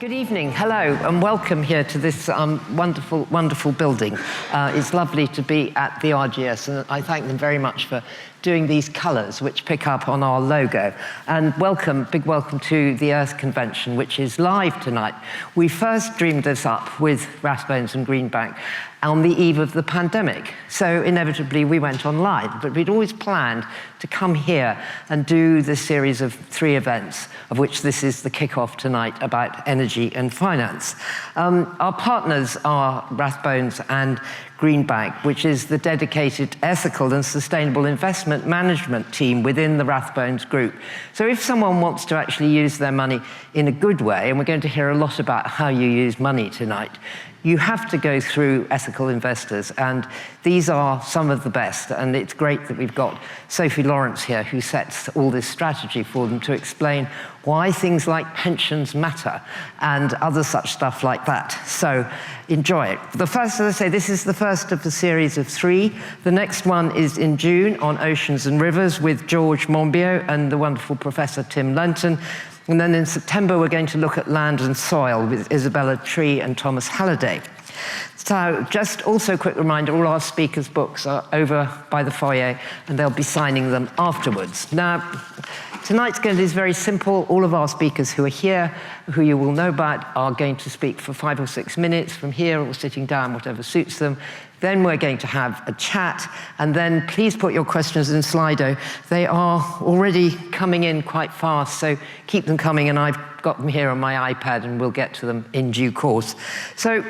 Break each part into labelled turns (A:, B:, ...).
A: Good evening, hello, and welcome here to this wonderful, wonderful building. It's lovely to be at the RGS, and I thank them very much for doing these colours, which pick up on our logo. And welcome, big welcome to the Earth Convention, which is live tonight. We first dreamed this up with Rathbones and Greenbank on the eve of the pandemic. So inevitably we went online, but we'd always planned to come here and do this series of 3 events, of which this is the kickoff tonight about energy and finance. Our partners are Rathbones and Greenbank, which is the dedicated ethical and sustainable investment management team within the Rathbones group. So if someone wants to actually use their money in a good way, and we're going to hear a lot about how you use money tonight, you have to go through ethical investors, and these are some of the best. And it's great that we've got Sophie Lawrence here, who sets all this strategy for them to explain why things like pensions matter and other such stuff like that. So enjoy it. The first, as I say, this is the first of the series of 3. The next one is in June on Oceans and Rivers with George Monbiot and the wonderful Professor Tim Lenton. And then in September, we're going to look at land and soil with Isabella Tree and Thomas Halliday. So just also a quick reminder, all our speakers' books are over by the foyer, and they'll be signing them afterwards. Now, tonight's going to be very simple. All of our speakers who are here, who you will know about, are going to speak for 5 or 6 minutes from here or sitting down, whatever suits them. Then we're going to have a chat, and then please put your questions in Slido. They are already coming in quite fast, so keep them coming, and I've got them here on my iPad, and we'll get to them in due course. So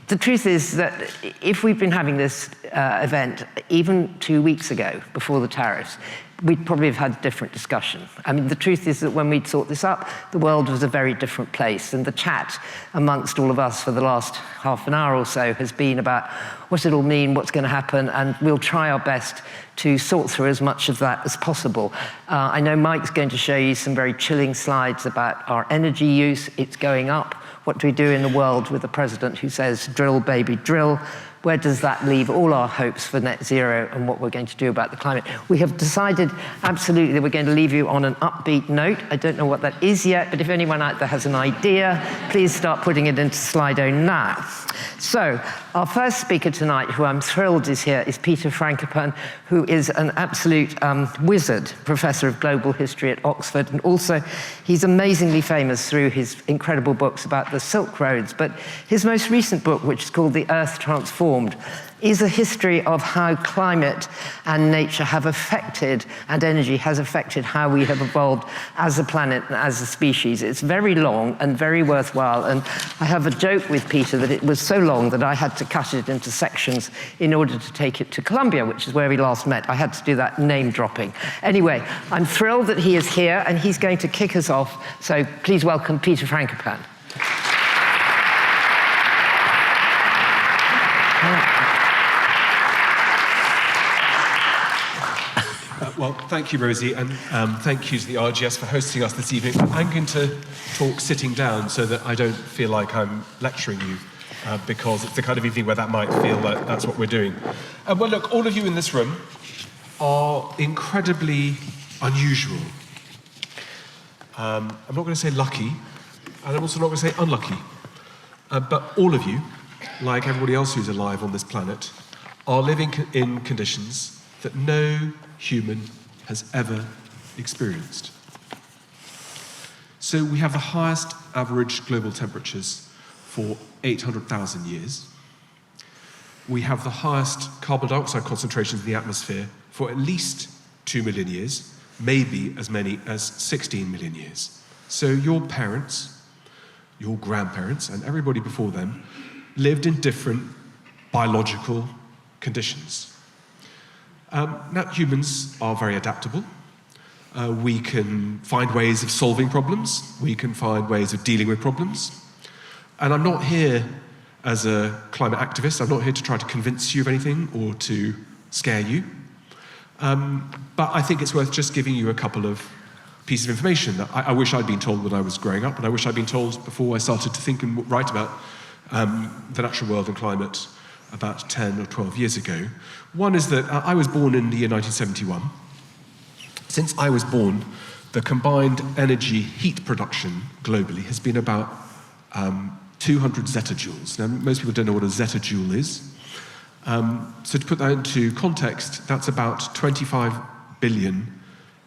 A: the truth is that if we've been having this event even 2 weeks ago, before the tariffs, we'd probably have had a different discussion. I mean, the truth is that when we'd sought this up, the world was a very different place, and the chat amongst all of us for the last half an hour or so has been about what's it all mean, what's going to happen, and we'll try our best to sort through as much of that as possible. I know Mike's going to show you some very chilling slides about our energy use. It's going up. What do we do in the world with a president who says, drill, baby, drill? Where does that leave all our hopes for net zero and what we're going to do about the climate? We have decided absolutely that we're going to leave you on an upbeat note. I don't know what that is yet, but if anyone out there has an idea, please start putting it into Slido now. So our first speaker tonight, who I'm thrilled is here, is Peter Frankopan, who is an absolute wizard, professor of global history at Oxford, and also he's amazingly famous through his incredible books about the Silk Roads. But his most recent book, which is called The Earth Transformed, is a history of how climate and nature have affected, and energy has affected how we have evolved as a planet and as a species. It's very long and very worthwhile, and I have a joke with Peter that it was so long that I had to cut it into sections in order to take it to Columbia, which is where we last met. I had to do that name dropping. Anyway, I'm thrilled that he is here, and he's going to kick us off, so please welcome Peter Frankopan.
B: Well, thank you, Rosie, and thank you to the RGS for hosting us this evening. I'm going to talk sitting down so that I don't feel like I'm lecturing you, because it's the kind of evening where that might feel like that's what we're doing. Well, look, all of you in this room are incredibly unusual. I'm not going to say lucky, and I'm also not going to say unlucky. But all of you, like everybody else who's alive on this planet, are living in conditions that no human has ever experienced. So we have the highest average global temperatures for 800,000 years. We have the highest carbon dioxide concentrations in the atmosphere for at least 2 million years, maybe as many as 16 million years. So your parents, your grandparents, and everybody before them lived in different biological conditions. Now, humans are very adaptable. We can find ways of solving problems. We can find ways of dealing with problems. And I'm not here as a climate activist. I'm not here to try to convince you of anything or to scare you. But I think it's worth just giving you a couple of pieces of information that I wish I'd been told when I was growing up, and I wish I'd been told before I started to think and write about the natural world and climate about 10 or 12 years ago. One is that I was born in the year 1971. Since I was born, the combined energy heat production globally has been about 200 zettajoules. Now, most people don't know what a zettajoule is. So to put that into context, that's about 25 billion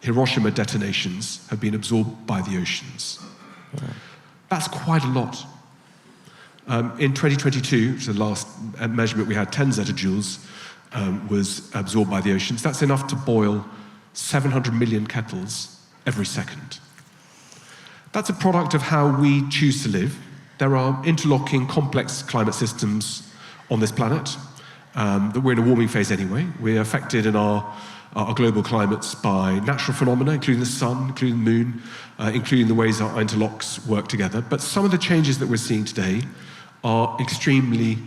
B: Hiroshima detonations have been absorbed by the oceans. Wow. That's quite a lot. In 2022, which is the last measurement we had, 10 zettajoules was absorbed by the oceans. That's enough to boil 700 million kettles every second. That's a product of how we choose to live. There are interlocking, complex climate systems on this planet. That we're in a warming phase anyway. We're affected in our global climates by natural phenomena, including the sun, including the moon, including the ways our interlocks work together. But some of the changes that we're seeing today are extremely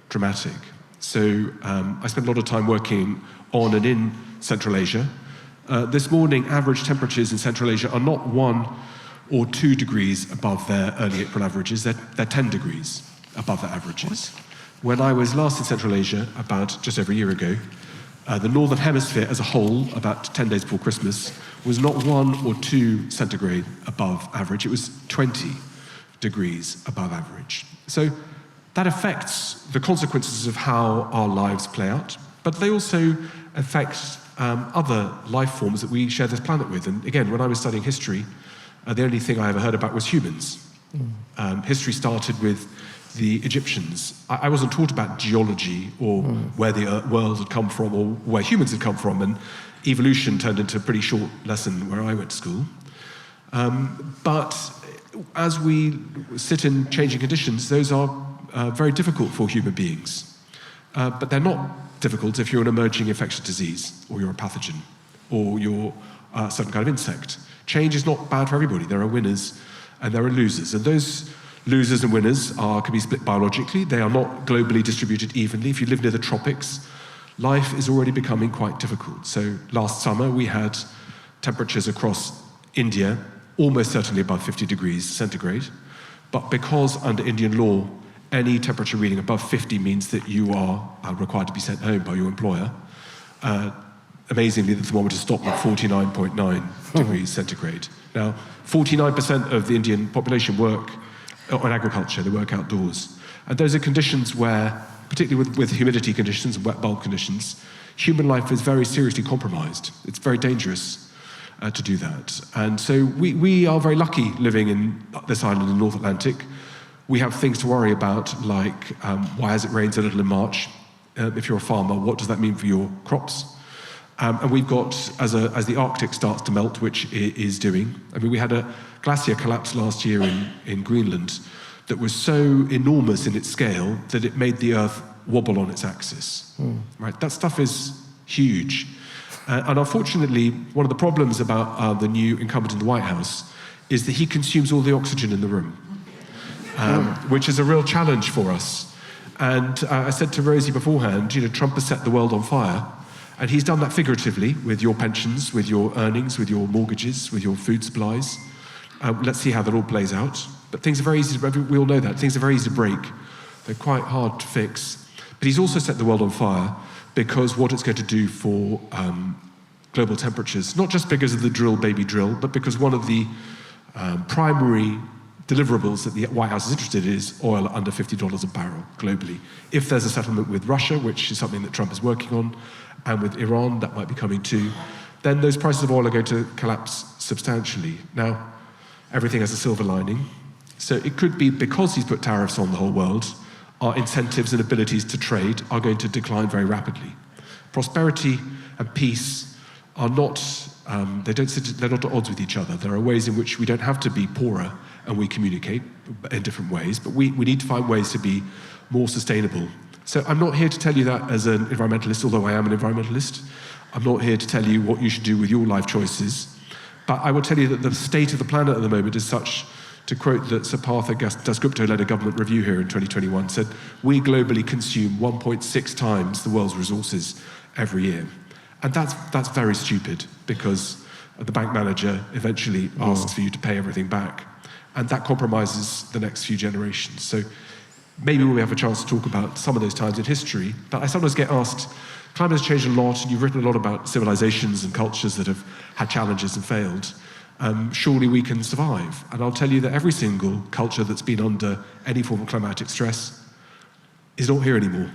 B: dramatic. So I spent a lot of time working on and in Central Asia. This morning, average temperatures in Central Asia are not 1 or 2 degrees above their early April averages. They're 10 degrees above their averages. When I was last in Central Asia, about just over a year ago, the Northern Hemisphere as a whole, about 10 days before Christmas, was not 1 or 2 centigrade above average. It was 20 degrees above average. So that affects the consequences of how our lives play out, but they also affect other life forms that we share this planet with. And again, when I was studying history, the only thing I ever heard about was humans. History started with the Egyptians. I wasn't taught about geology or where the world had come from or where humans had come from, and evolution turned into a pretty short lesson where I went to school. But as we sit in changing conditions, those are very difficult for human beings. But they're not difficult if you're an emerging infectious disease, or you're a pathogen, or you're a certain kind of insect. Change is not bad for everybody. There are winners and there are losers. And those losers and winners can be split biologically. They are not globally distributed evenly. If you live near the tropics, life is already becoming quite difficult. So last summer, we had temperatures across India almost certainly above 50 degrees centigrade. But because under Indian law, any temperature reading above 50 means that you are required to be sent home by your employer, amazingly, the thermometer stopped at 49.9 degrees centigrade. Now, 49% of the Indian population work on agriculture, they work outdoors. And those are conditions where, particularly with humidity conditions and wet bulb conditions, human life is very seriously compromised. It's very dangerous to do that. And so we are very lucky living in this island in the North Atlantic. We have things to worry about, like why as it rains a little in March? If you're a farmer, what does that mean for your crops? And we've got, as the Arctic starts to melt, which it is doing, I mean, we had a glacier collapse last year in Greenland that was so enormous in its scale that it made the Earth wobble on its axis. Right? That stuff is huge. And unfortunately, one of the problems about the new incumbent in the White House is that he consumes all the oxygen in the room, which is a real challenge for us. And I said to Rosie beforehand, Trump has set the world on fire. And he's done that figuratively with your pensions, with your earnings, with your mortgages, with your food supplies. Let's see how that all plays out. But things are very easy we all know that. Things are very easy to break. They're quite hard to fix. But he's also set the world on fire because what it's going to do for global temperatures, not just because of the drill, baby drill, but because one of the primary deliverables that the White House is interested in is oil under $50 a barrel globally. If there's a settlement with Russia, which is something that Trump is working on, and with Iran, that might be coming too, then those prices of oil are going to collapse substantially. Now, everything has a silver lining. So it could be because he's put tariffs on the whole world, our incentives and abilities to trade are going to decline very rapidly. Prosperity and peace are not, they're not at odds with each other. There are ways in which we don't have to be poorer and we communicate in different ways, but we need to find ways to be more sustainable. So I'm not here to tell you that as an environmentalist, although I am an environmentalist. I'm not here to tell you what you should do with your life choices. But I will tell you that the state of the planet at the moment is such, to quote that Siddarth Shrikanth led a government review here in 2021, said, we globally consume 1.6 times the world's resources every year. And that's very stupid because the bank manager eventually asks for you to pay everything back. And that compromises the next few generations. So maybe we'll have a chance to talk about some of those times in history, but I sometimes get asked, climate has changed a lot, and you've written a lot about civilizations and cultures that have had challenges and failed. surely we can survive. And I'll tell you that every single culture that's been under any form of climatic stress is not here anymore.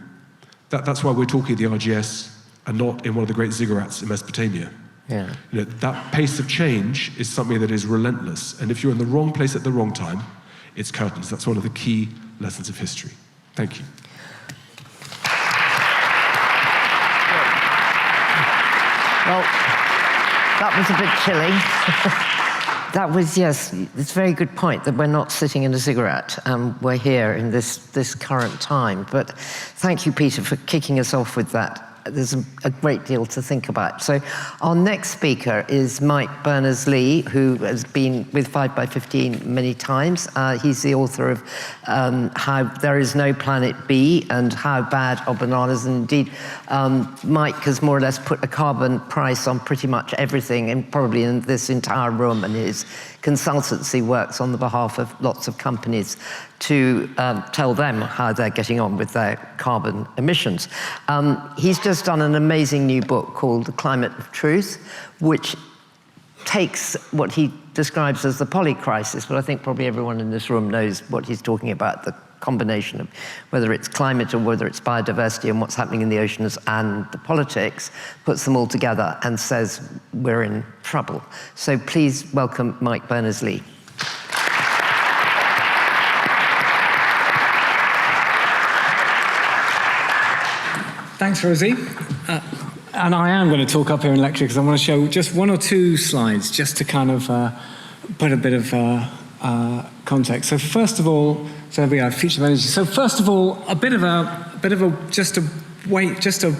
B: That's why we're talking at the RGS and not in one of the great ziggurats in Mesopotamia.
A: Yeah.
B: That pace of change is something that is relentless. And if you're in the wrong place at the wrong time, it's curtains. That's one of the key lessons of history. Thank you.
A: Well, that was a bit chilly. That was, yes, it's a very good point that we're not sitting in a ziggurat. We're here in this current time. But thank you, Peter, for kicking us off with that. There's a great deal to think about. So our next speaker is Mike Berners-Lee, who has been with 5x15 many times. He's the author of How There Is No Planet B and How Bad Are Bananas. And indeed, Mike has more or less put a carbon price on pretty much everything, and probably in this entire room, and his consultancy works on the behalf of lots of companies to tell them how they're getting on with their carbon emissions. He's just done an amazing new book called The Climate of Truth, which takes what he describes as the polycrisis, but I think probably everyone in this room knows what he's talking about, the combination of whether it's climate or whether it's biodiversity and what's happening in the oceans and the politics, puts them all together and says we're in trouble. So please welcome Mike Berners-Lee.
C: Thanks, Rosie. And I am going to talk up here in lecture because I want to show just one or two slides just to kind of put a bit of context. So first of all, so there we are, future of energy. So first of all, just a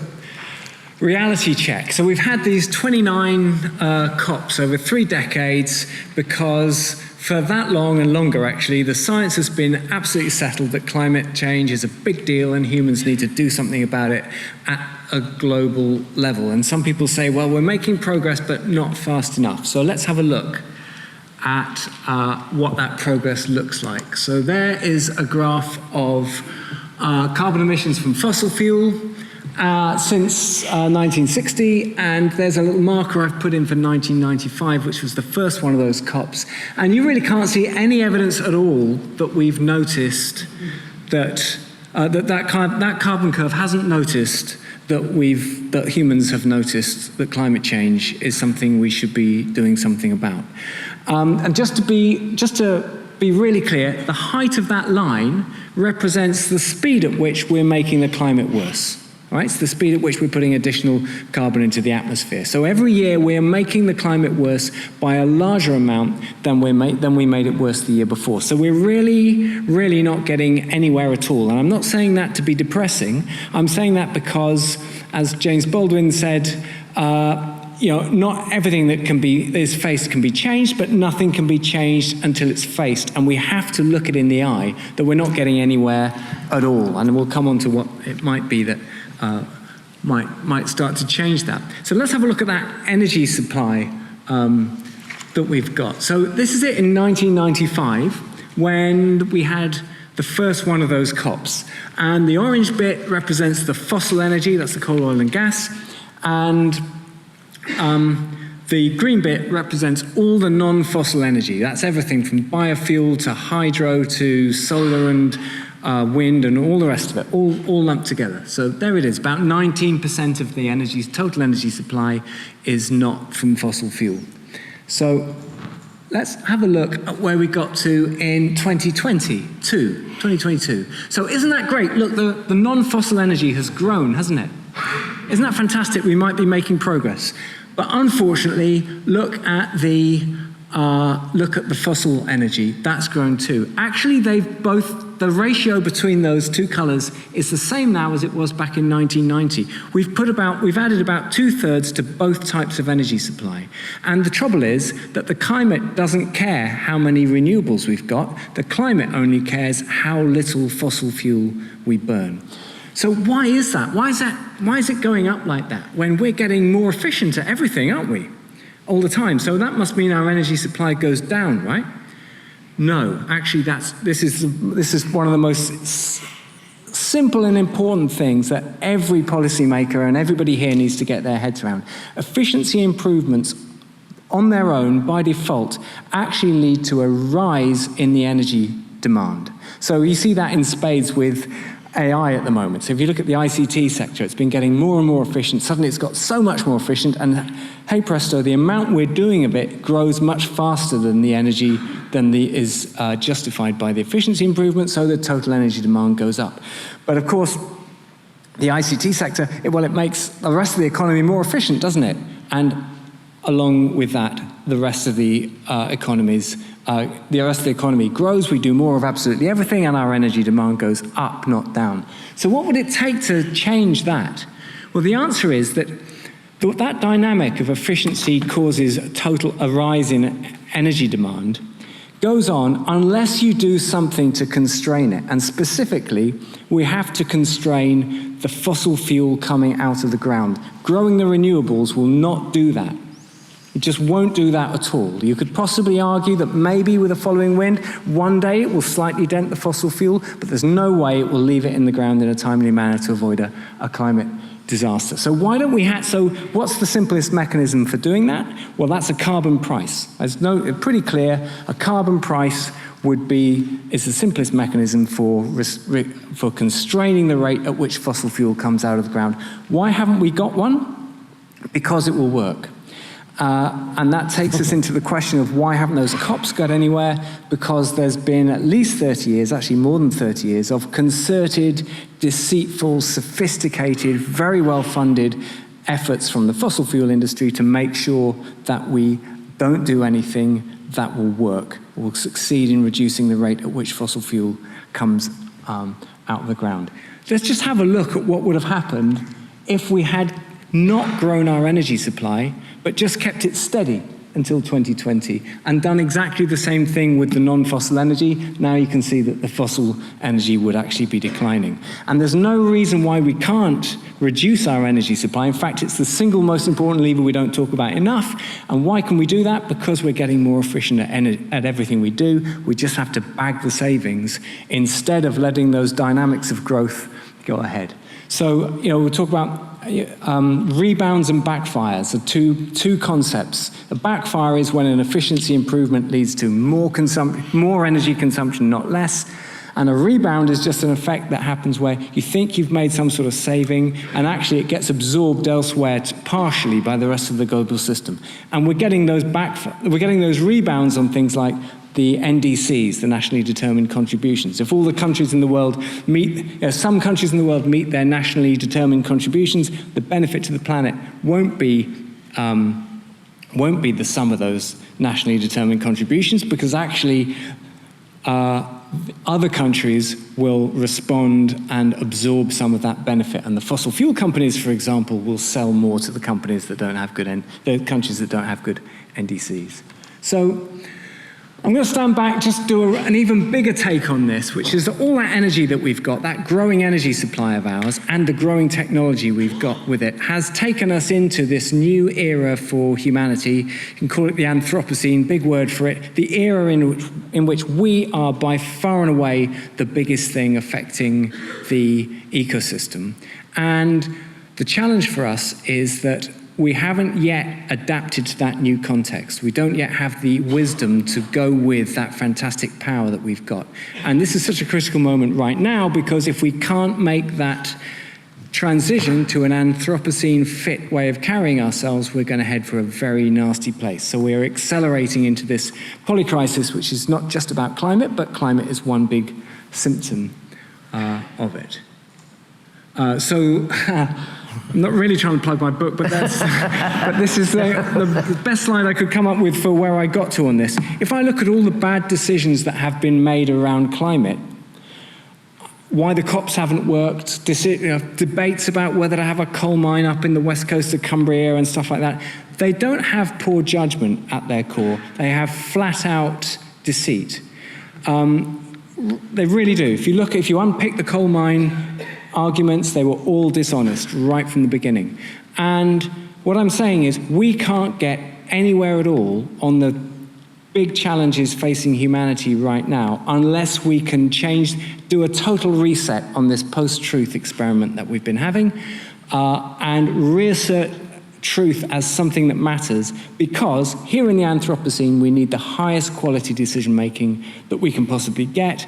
C: reality check. So we've had these 29 COPs over 3 decades because for that long and longer, actually, the science has been absolutely settled that climate change is a big deal and humans need to do something about it at a global level. And some people say, well, we're making progress, but not fast enough. So let's have a look at what that progress looks like. So there is a graph of carbon emissions from fossil fuel since 1960, and there's a little marker I've put in for 1995, which was the first one of those COPs. And you really can't see any evidence at all that we've noticed that that carbon curve hasn't noticed that humans have noticed that climate change is something we should be doing something about. And just to be really clear, the height of that line represents the speed at which we're making the climate worse. Right? It's the speed at which we're putting additional carbon into the atmosphere. So every year we're making the climate worse by a larger amount than we made it worse the year before. So we're really, really not getting anywhere at all. And I'm not saying that to be depressing. I'm saying that because, as James Baldwin said, not everything that is faced can be changed, but nothing can be changed until it's faced. And we have to look it in the eye that we're not getting anywhere at all. And we'll come on to what it might be that might start to change that. So let's have a look at that energy supply that we've got. So this is it in 1995 when we had the first one of those COPs. And the orange bit represents the fossil energy, that's the coal, oil and gas. And the green bit represents all the non-fossil energy. That's everything from biofuel to hydro to solar and wind and all the rest of it, all lumped together. So there it is, about 19% of the total energy supply is not from fossil fuel. So let's have a look at where we got to in 2022. So isn't that great? Look, the non-fossil energy has grown, hasn't it? Isn't that fantastic? We might be making progress. But unfortunately, look at the fossil energy. That's grown too. Actually, the ratio between those two colours is the same now as it was back in 1990. We've added about 2/3 to both types of energy supply. And the trouble is that the climate doesn't care how many renewables we've got. The climate only cares how little fossil fuel we burn. So why is that? Why is it going up like that when we're getting more efficient at everything, aren't we? All the time. So that must mean our energy supply goes down, right? No, actually this is one of the most simple and important things that every policymaker and everybody here needs to get their heads around. Efficiency improvements on their own, by default, actually lead to a rise in the energy demand. So you see that in spades with AI at the moment. So if you look at the ICT sector, it's been getting more and more efficient. Suddenly it's got so much more efficient, and hey presto, the amount we're doing of it grows much faster than the energy is justified by the efficiency improvement, so the total energy demand goes up. But of course, the ICT sector, it makes the rest of the economy more efficient, doesn't it? And along with that, the rest of the economy grows, we do more of absolutely everything, and our energy demand goes up, not down. So what would it take to change that? Well, the answer is that that dynamic of efficiency causes a rise in energy demand goes on unless you do something to constrain it. And specifically, we have to constrain the fossil fuel coming out of the ground. Growing the renewables will not do that. It just won't do that at all. You could possibly argue that maybe with a following wind, one day it will slightly dent the fossil fuel, but there's no way it will leave it in the ground in a timely manner to avoid a climate disaster. So what's the simplest mechanism for doing that? Well, that's a carbon price. Pretty clear, a carbon price is the simplest mechanism for constraining the rate at which fossil fuel comes out of the ground. Why haven't we got one? Because it will work. And that takes us into the question of why haven't those COPs got anywhere? Because there's been at least 30 years, actually more than 30 years, of concerted, deceitful, sophisticated, very well-funded efforts from the fossil fuel industry to make sure that we don't do anything that will work, will succeed in reducing the rate at which fossil fuel comes out of the ground. Let's just have a look at what would have happened if we had not grown our energy supply, but just kept it steady until 2020 and done exactly the same thing with the non-fossil energy. Now you can see that the fossil energy would actually be declining. And there's no reason why we can't reduce our energy supply. In fact, it's the single most important lever we don't talk about enough. And why can we do that? Because we're getting more efficient at everything we do. We just have to bag the savings instead of letting those dynamics of growth go ahead. So, we'll talk about rebounds and backfires are two concepts. A backfire is when an efficiency improvement leads to more energy consumption, not less. And a rebound is just an effect that happens where you think you've made some sort of saving, and actually it gets absorbed elsewhere partially by the rest of the global system. And we're getting those rebounds on things like the NDCs, the nationally determined contributions. If all the countries in the world some countries in the world meet their nationally determined contributions, the benefit to the planet won't be the sum of those nationally determined contributions, because actually other countries will respond and absorb some of that benefit. And the fossil fuel companies, for example, will sell more to the companies that don't have the countries that don't have good NDCs. So I'm going to stand back, just do an even bigger take on this, which is that all that energy that we've got, that growing energy supply of ours, and the growing technology we've got with it, has taken us into this new era for humanity. You can call it the Anthropocene, big word for it, the era in which we are by far and away the biggest thing affecting the ecosystem. And the challenge for us is that we haven't yet adapted to that new context. We don't yet have the wisdom to go with that fantastic power that we've got. And this is such a critical moment right now, because if we can't make that transition to an Anthropocene fit way of carrying ourselves, we're going to head for a very nasty place. So we're accelerating into this polycrisis, which is not just about climate, but climate is one big symptom of it. I'm not really trying to plug my book, but this is the best slide I could come up with for where I got to on this. If I look at all the bad decisions that have been made around climate, why the COPs haven't worked, debates about whether to have a coal mine up in the west coast of Cumbria and stuff like that, they don't have poor judgment at their core. They have flat-out deceit. They really do. If you unpick the coal mine arguments, they were all dishonest right from the beginning. And what I'm saying is we can't get anywhere at all on the big challenges facing humanity right now unless we can do a total reset on this post-truth experiment that we've been having, and reassert truth as something that matters, because here in the Anthropocene we need the highest quality decision making that we can possibly get,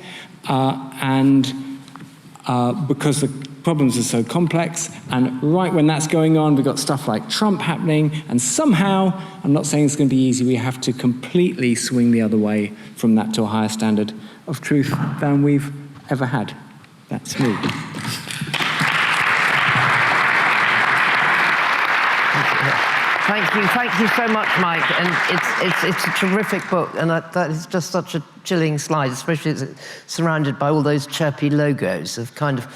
C: and because the problems are so complex, and right when that's going on, we've got stuff like Trump happening, and somehow, I'm not saying it's going to be easy, we have to completely swing the other way from that to a higher standard of truth than we've ever had. That's me.
A: Thank you so much, Mike. And it's a terrific book, and that is just such a chilling slide, especially as it's surrounded by all those chirpy logos of kind of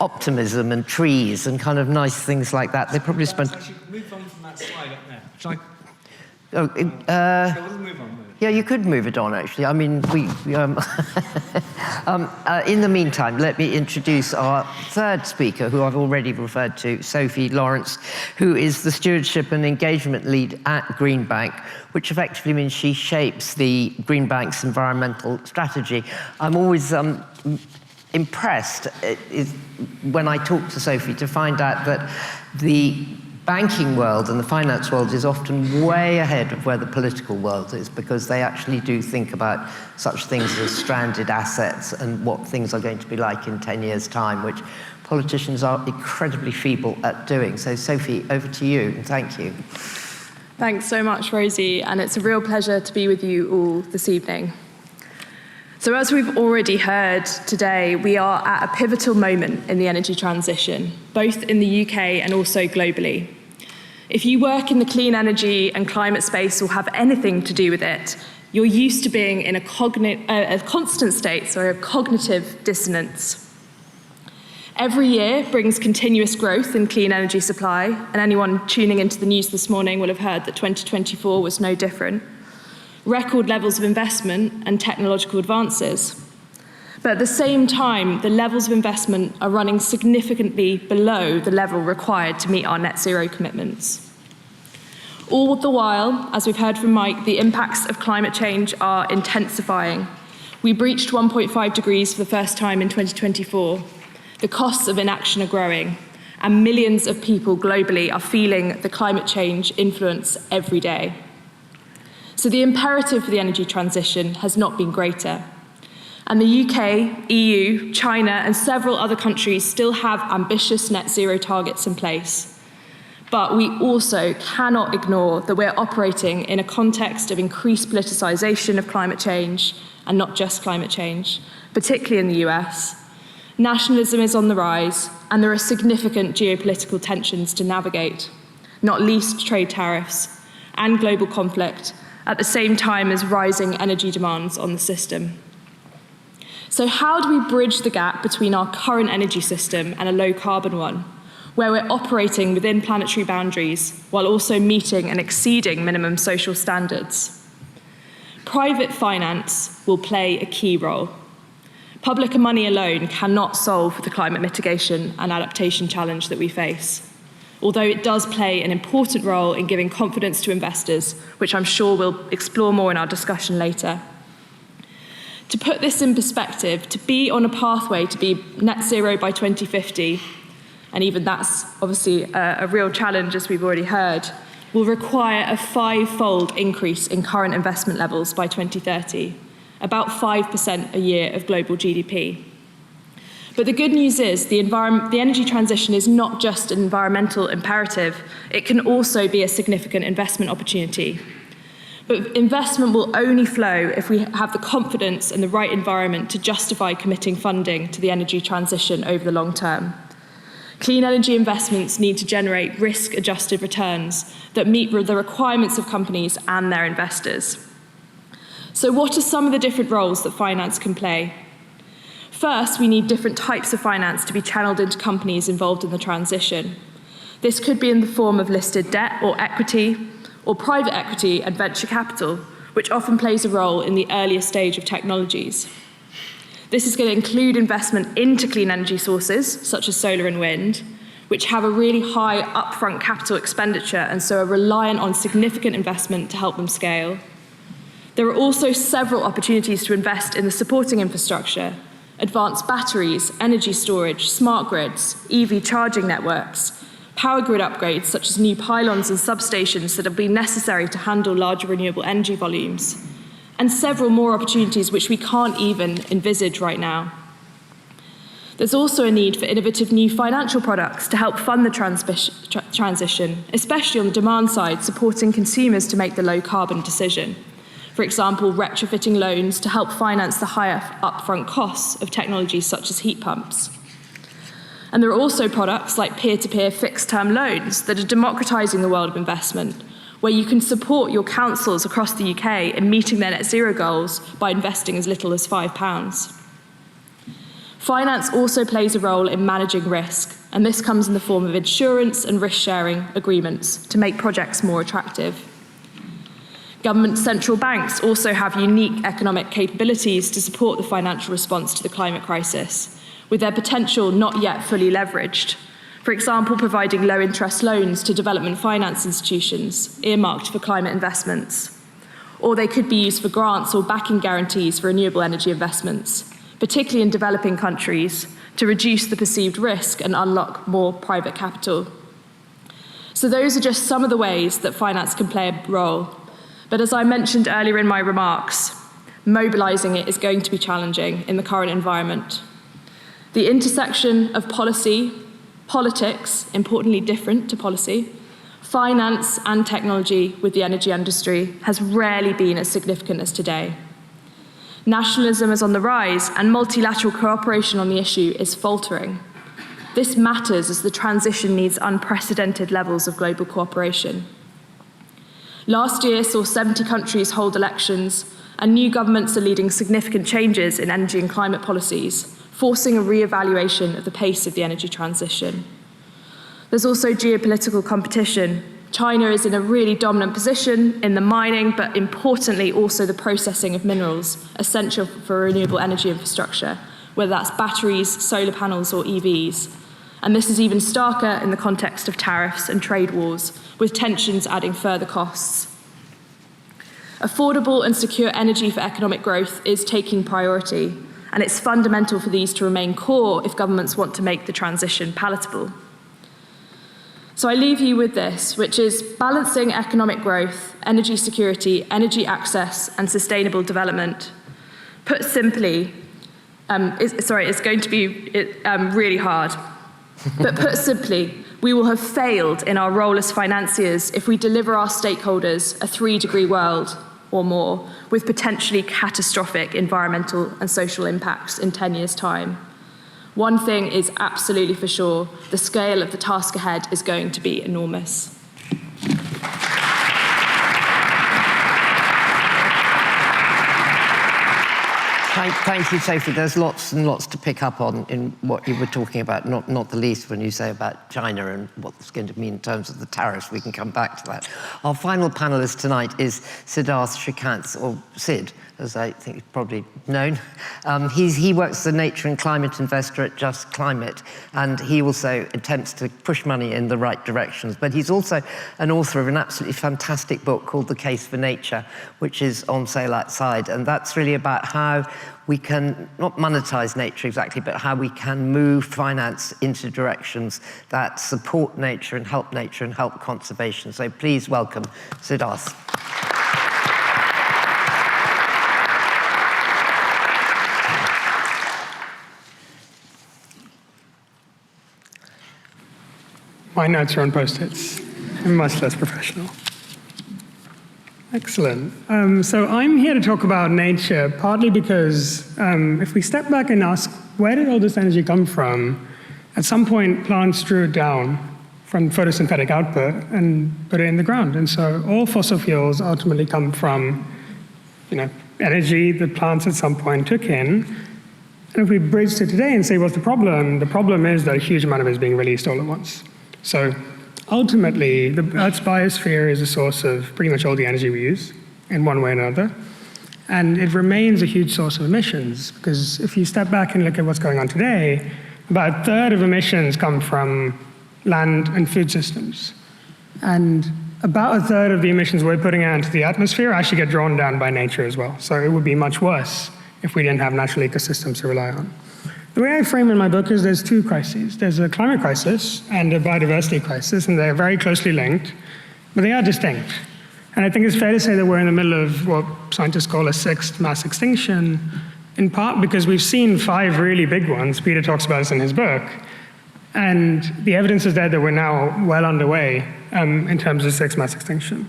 A: optimism and trees and kind of nice things like that. They probably spent.
C: I should move on from that slide up there. Shall I?
A: Oh,
C: Move on.
A: yeah, you could move it on, actually. I mean, in the meantime, let me introduce our third speaker, who I've already referred to, Sophie Lawrence, who is the Stewardship and Engagement Lead at Greenbank, which effectively means she shapes the Greenbank's environmental strategy. I'm always impressed when I talk to Sophie to find out that the banking world and the finance world is often way ahead of where the political world is, because they actually do think about such things as stranded assets and what things are going to be like in 10 years' time, which politicians are incredibly feeble at doing. So, Sophie, over to you, and thank you.
D: Thanks so much, Rosie, and it's a real pleasure to be with you all this evening. So as we've already heard today, we are at a pivotal moment in the energy transition, both in the UK and also globally. If you work in the clean energy and climate space or have anything to do with it, you're used to being in a constant state of cognitive dissonance. Every year brings continuous growth in clean energy supply, and anyone tuning into the news this morning will have heard that 2024 was no different. Record levels of investment and technological advances. But at the same time, the levels of investment are running significantly below the level required to meet our net zero commitments. All the while, as we've heard from Mike, the impacts of climate change are intensifying. We breached 1.5 degrees for the first time in 2024. The costs of inaction are growing, and millions of people globally are feeling the climate change influence every day. So the imperative for the energy transition has not been greater. And the UK, EU, China, and several other countries still have ambitious net zero targets in place. But we also cannot ignore that we're operating in a context of increased politicization of climate change, and not just climate change, particularly in the US. Nationalism is on the rise, and there are significant geopolitical tensions to navigate, not least trade tariffs and global conflict, at the same time as rising energy demands on the system. So how do we bridge the gap between our current energy system and a low-carbon one, where we're operating within planetary boundaries while also meeting and exceeding minimum social standards? Private finance will play a key role. Public money alone cannot solve the climate mitigation and adaptation challenge that we face, although it does play an important role in giving confidence to investors, which I'm sure we'll explore more in our discussion later. To put this in perspective, to be on a pathway to be net zero by 2050, and even that's obviously a real challenge, as we've already heard, will require a 5-fold increase in current investment levels by 2030, about 5% a year of global GDP. But the good news is the energy transition is not just an environmental imperative, it can also be a significant investment opportunity. But investment will only flow if we have the confidence and the right environment to justify committing funding to the energy transition over the long term. Clean energy investments need to generate risk-adjusted returns that meet the requirements of companies and their investors. So what are some of the different roles that finance can play? First, we need different types of finance to be channeled into companies involved in the transition. This could be in the form of listed debt or equity, or private equity and venture capital, which often plays a role in the earlier stage of technologies. This is going to include investment into clean energy sources, such as solar and wind, which have a really high upfront capital expenditure and so are reliant on significant investment to help them scale. There are also several opportunities to invest in the supporting infrastructure: advanced batteries, energy storage, smart grids, EV charging networks, power grid upgrades such as new pylons and substations that have been necessary to handle larger renewable energy volumes, and several more opportunities which we can't even envisage right now. There's also a need for innovative new financial products to help fund the transition, especially on the demand side, supporting consumers to make the low-carbon decision. For example, retrofitting loans to help finance the higher upfront costs of technologies such as heat pumps. And there are also products like peer-to-peer fixed-term loans that are democratising the world of investment, where you can support your councils across the UK in meeting their net zero goals by investing as little as £5. Finance also plays a role in managing risk, and this comes in the form of insurance and risk-sharing agreements to make projects more attractive. Government central banks also have unique economic capabilities to support the financial response to the climate crisis, with their potential not yet fully leveraged. For example, providing low-interest loans to development finance institutions earmarked for climate investments. Or they could be used for grants or backing guarantees for renewable energy investments, particularly in developing countries, to reduce the perceived risk and unlock more private capital. So those are just some of the ways that finance can play a role. But as I mentioned earlier in my remarks, mobilising it is going to be challenging in the current environment. The intersection of policy, politics, importantly different to policy, finance and technology with the energy industry has rarely been as significant as today. Nationalism is on the rise, and multilateral cooperation on the issue is faltering. This matters as the transition needs unprecedented levels of global cooperation. Last year saw 70 countries hold elections, and new governments are leading significant changes in energy and climate policies, forcing a re-evaluation of the pace of the energy transition. There's also geopolitical competition. China is in a really dominant position in the mining, but importantly also the processing of minerals, essential for renewable energy infrastructure, whether that's batteries, solar panels, or EVs. And this is even starker in the context of tariffs and trade wars, with tensions adding further costs. Affordable and secure energy for economic growth is taking priority, and it's fundamental for these to remain core if governments want to make the transition palatable. So I leave you with this, which is balancing economic growth, energy security, energy access, and sustainable development. Put simply, it's going to be really hard. But put simply, we will have failed in our role as financiers if we deliver our stakeholders a 3-degree world or more, with potentially catastrophic environmental and social impacts in 10 years' time. One thing is absolutely for sure, the scale of the task ahead is going to be enormous.
A: Thank you, Sophie. There's lots and lots to pick up on in what you were talking about, not the least when you say about China and what it's going to mean in terms of the tariffs. We can come back to that. Our final panellist tonight is Siddarth Shrikanth, or Sid, as I think is probably known. He works as a nature and climate investor at Just Climate, and he also attempts to push money in the right directions. But he's also an author of an absolutely fantastic book called The Case for Nature, which is on sale outside. And that's really about how we can not monetize nature exactly, but how we can move finance into directions that support nature and help conservation. So please welcome Siddarth.
E: My notes are on Post-its. I'm much less professional. Excellent. So I'm here to talk about nature, partly because if we step back and ask, where did all this energy come from? At some point, plants drew it down from photosynthetic output and put it in the ground. And so all fossil fuels ultimately come from, energy that plants at some point took in. And if we bridge to today and say, what's the problem is that a huge amount of it is being released all at once. So ultimately, the Earth's biosphere is a source of pretty much all the energy we use in one way or another. And it remains a huge source of emissions, because if you step back and look at what's going on today, about a third of emissions come from land and food systems. And about a third of the emissions we're putting out into the atmosphere actually get drawn down by nature as well. So it would be much worse if we didn't have natural ecosystems to rely on. The way I frame in my book is there's two crises. There's a climate crisis and a biodiversity crisis, and they're very closely linked, but they are distinct. And I think it's fair to say that we're in the middle of what scientists call a sixth mass extinction, in part because we've seen 5 really big ones. Peter talks about this in his book. And the evidence is there that we're now well underway in terms of sixth mass extinction.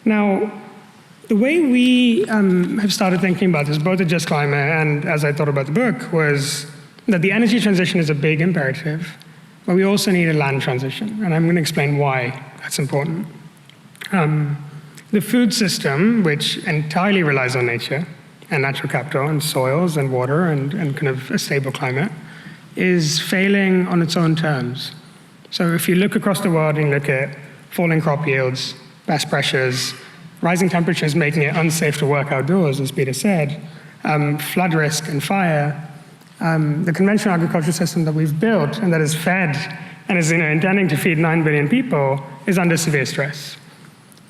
E: Now, the way we have started thinking about this, both at Just Climate and as I thought about the book, was that the energy transition is a big imperative, but we also need a land transition. And I'm going to explain why that's important. The food system, which entirely relies on nature and natural capital and soils and water and kind of a stable climate, is failing on its own terms. So if you look across the world and look at falling crop yields, pest pressures, rising temperatures making it unsafe to work outdoors, as Peter said, flood risk and fire, the conventional agricultural system that we've built and that is fed and is intending to feed 9 billion people is under severe stress.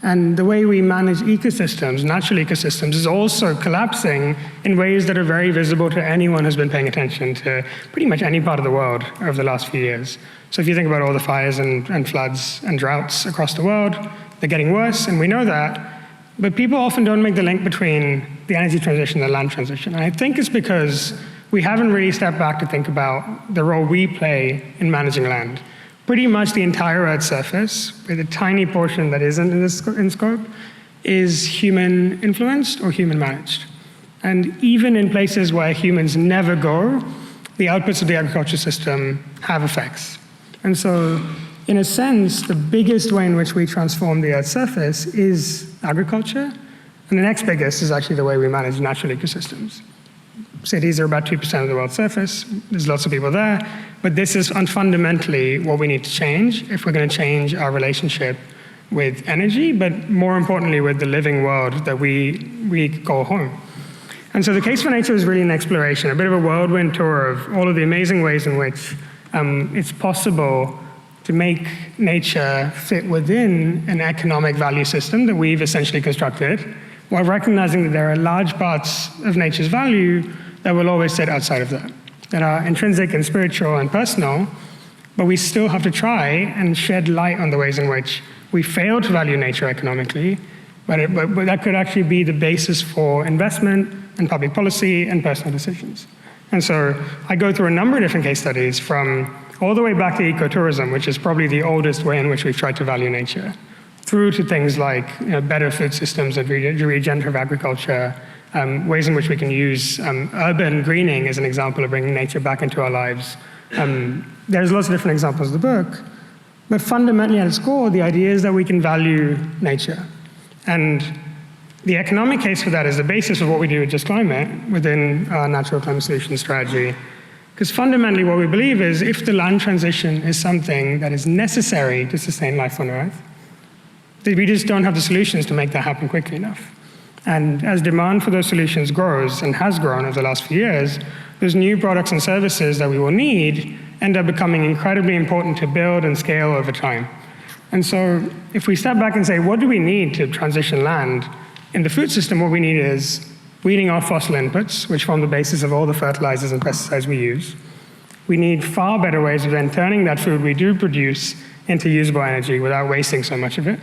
E: And the way we manage ecosystems, natural ecosystems, is also collapsing in ways that are very visible to anyone who's been paying attention to pretty much any part of the world over the last few years. So if you think about all the fires and floods and droughts across the world, they're getting worse, and we know that. But people often don't make the link between the energy transition and the land transition. And I think it's because we haven't really stepped back to think about the role we play in managing land. Pretty much the entire Earth's surface, with a tiny portion that isn't in scope, is human influenced or human managed. And even in places where humans never go, the outputs of the agriculture system have effects. And so, in a sense, the biggest way in which we transform the Earth's surface is agriculture. And the next biggest is actually the way we manage natural ecosystems. Cities are about 2% of the world's surface. There's lots of people there. But this is fundamentally what we need to change if we're going to change our relationship with energy, but more importantly, with the living world that we call home. And so the Case for Nature is really an exploration, a bit of a whirlwind tour of all of the amazing ways in which it's possible to make nature fit within an economic value system that we've essentially constructed, while recognizing that there are large parts of nature's value that will always sit outside of that are intrinsic and spiritual and personal, but we still have to try and shed light on the ways in which we fail to value nature economically, but that could actually be the basis for investment and public policy and personal decisions. And so I go through a number of different case studies from all the way back to ecotourism, which is probably the oldest way in which we've tried to value nature, through to things like better food systems and regenerative agriculture, ways in which we can use urban greening as an example of bringing nature back into our lives. There's lots of different examples in the book, but fundamentally at its core, the idea is that we can value nature. And the economic case for that is the basis of what we do at Just Climate within our natural climate solutions strategy. Because fundamentally what we believe is if the land transition is something that is necessary to sustain life on Earth, that we just don't have the solutions to make that happen quickly enough. And as demand for those solutions grows and has grown over the last few years, those new products and services that we will need end up becoming incredibly important to build and scale over time. And so if we step back and say, what do we need to transition land? In the food system, what we need is weeding off fossil inputs, which form the basis of all the fertilizers and pesticides we use. We need far better ways of then turning that food we do produce into usable energy without wasting so much of it.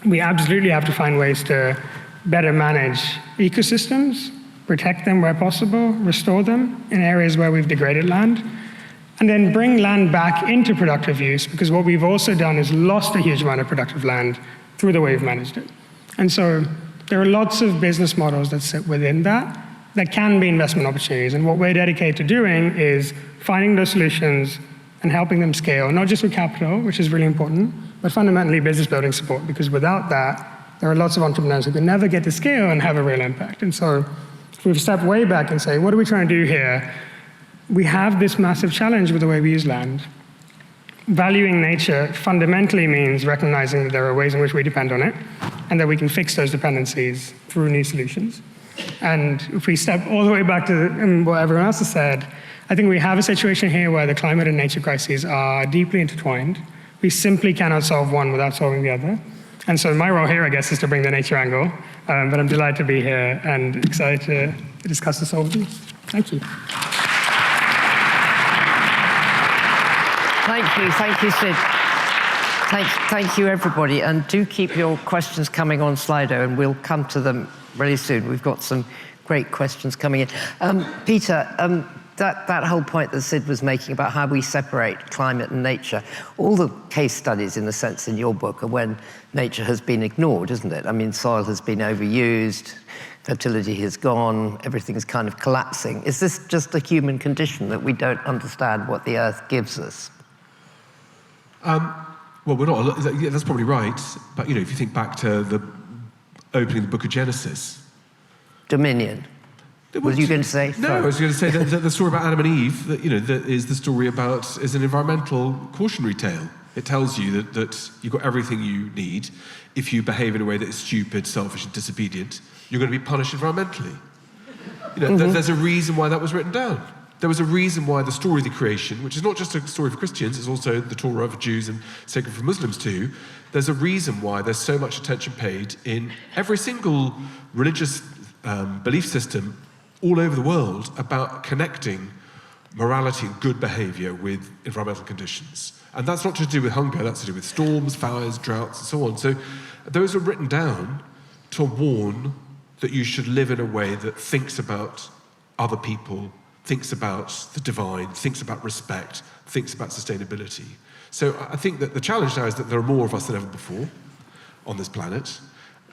E: We absolutely have to find ways to better manage ecosystems, protect them where possible, restore them in areas where we've degraded land, and then bring land back into productive use, because what we've also done is lost a huge amount of productive land through the way we've managed it. And so there are lots of business models that sit within that can be investment opportunities. And what we're dedicated to doing is finding those solutions and helping them scale, not just with capital, which is really important, but fundamentally business building support, because without that, there are lots of entrepreneurs who can never get to scale and have a real impact. And so if we step way back and say, what are we trying to do here? We have this massive challenge with the way we use land. Valuing nature fundamentally means recognizing that there are ways in which we depend on it and that we can fix those dependencies through new solutions. And if we step all the way back to what everyone else has said, I think we have a situation here where the climate and nature crises are deeply intertwined. We simply cannot solve one without solving the other. And so my role here, I guess, is to bring the nature angle. But I'm delighted to be here and excited to discuss this all with you. Thank you.
A: Thank you, Sid. Thank you, everybody. And do keep your questions coming on Slido, and we'll come to them really soon. We've got some great questions coming in. Peter, that whole point that Sid was making about how we separate climate and nature, all the case studies, in a sense, in your book are when nature has been ignored, isn't it? I mean, soil has been overused, fertility has gone, everything's kind of collapsing. Is this just a human condition that we don't understand what the Earth gives us?
B: Well, we're not. Yeah, that's probably right. But, if you think back to the opening of the book of Genesis.
A: Dominion. What were you going to say?
B: No, I was going to say that the story about Adam and Eve, that is the story is an environmental cautionary tale. It tells you that you've got everything you need. If you behave in a way that is stupid, selfish, and disobedient, you're going to be punished environmentally. There's a reason why that was written down. There was a reason why the story of the creation, which is not just a story for Christians, it's also the Torah for Jews and sacred for Muslims too. There's a reason why there's so much attention paid in every single religious belief system all over the world about connecting morality and good behavior with environmental conditions. And that's not to do with hunger, that's to do with storms, fires, droughts, and so on. So those are written down to warn that you should live in a way that thinks about other people, thinks about the divine, thinks about respect, thinks about sustainability. So I think that the challenge now is that there are more of us than ever before on this planet,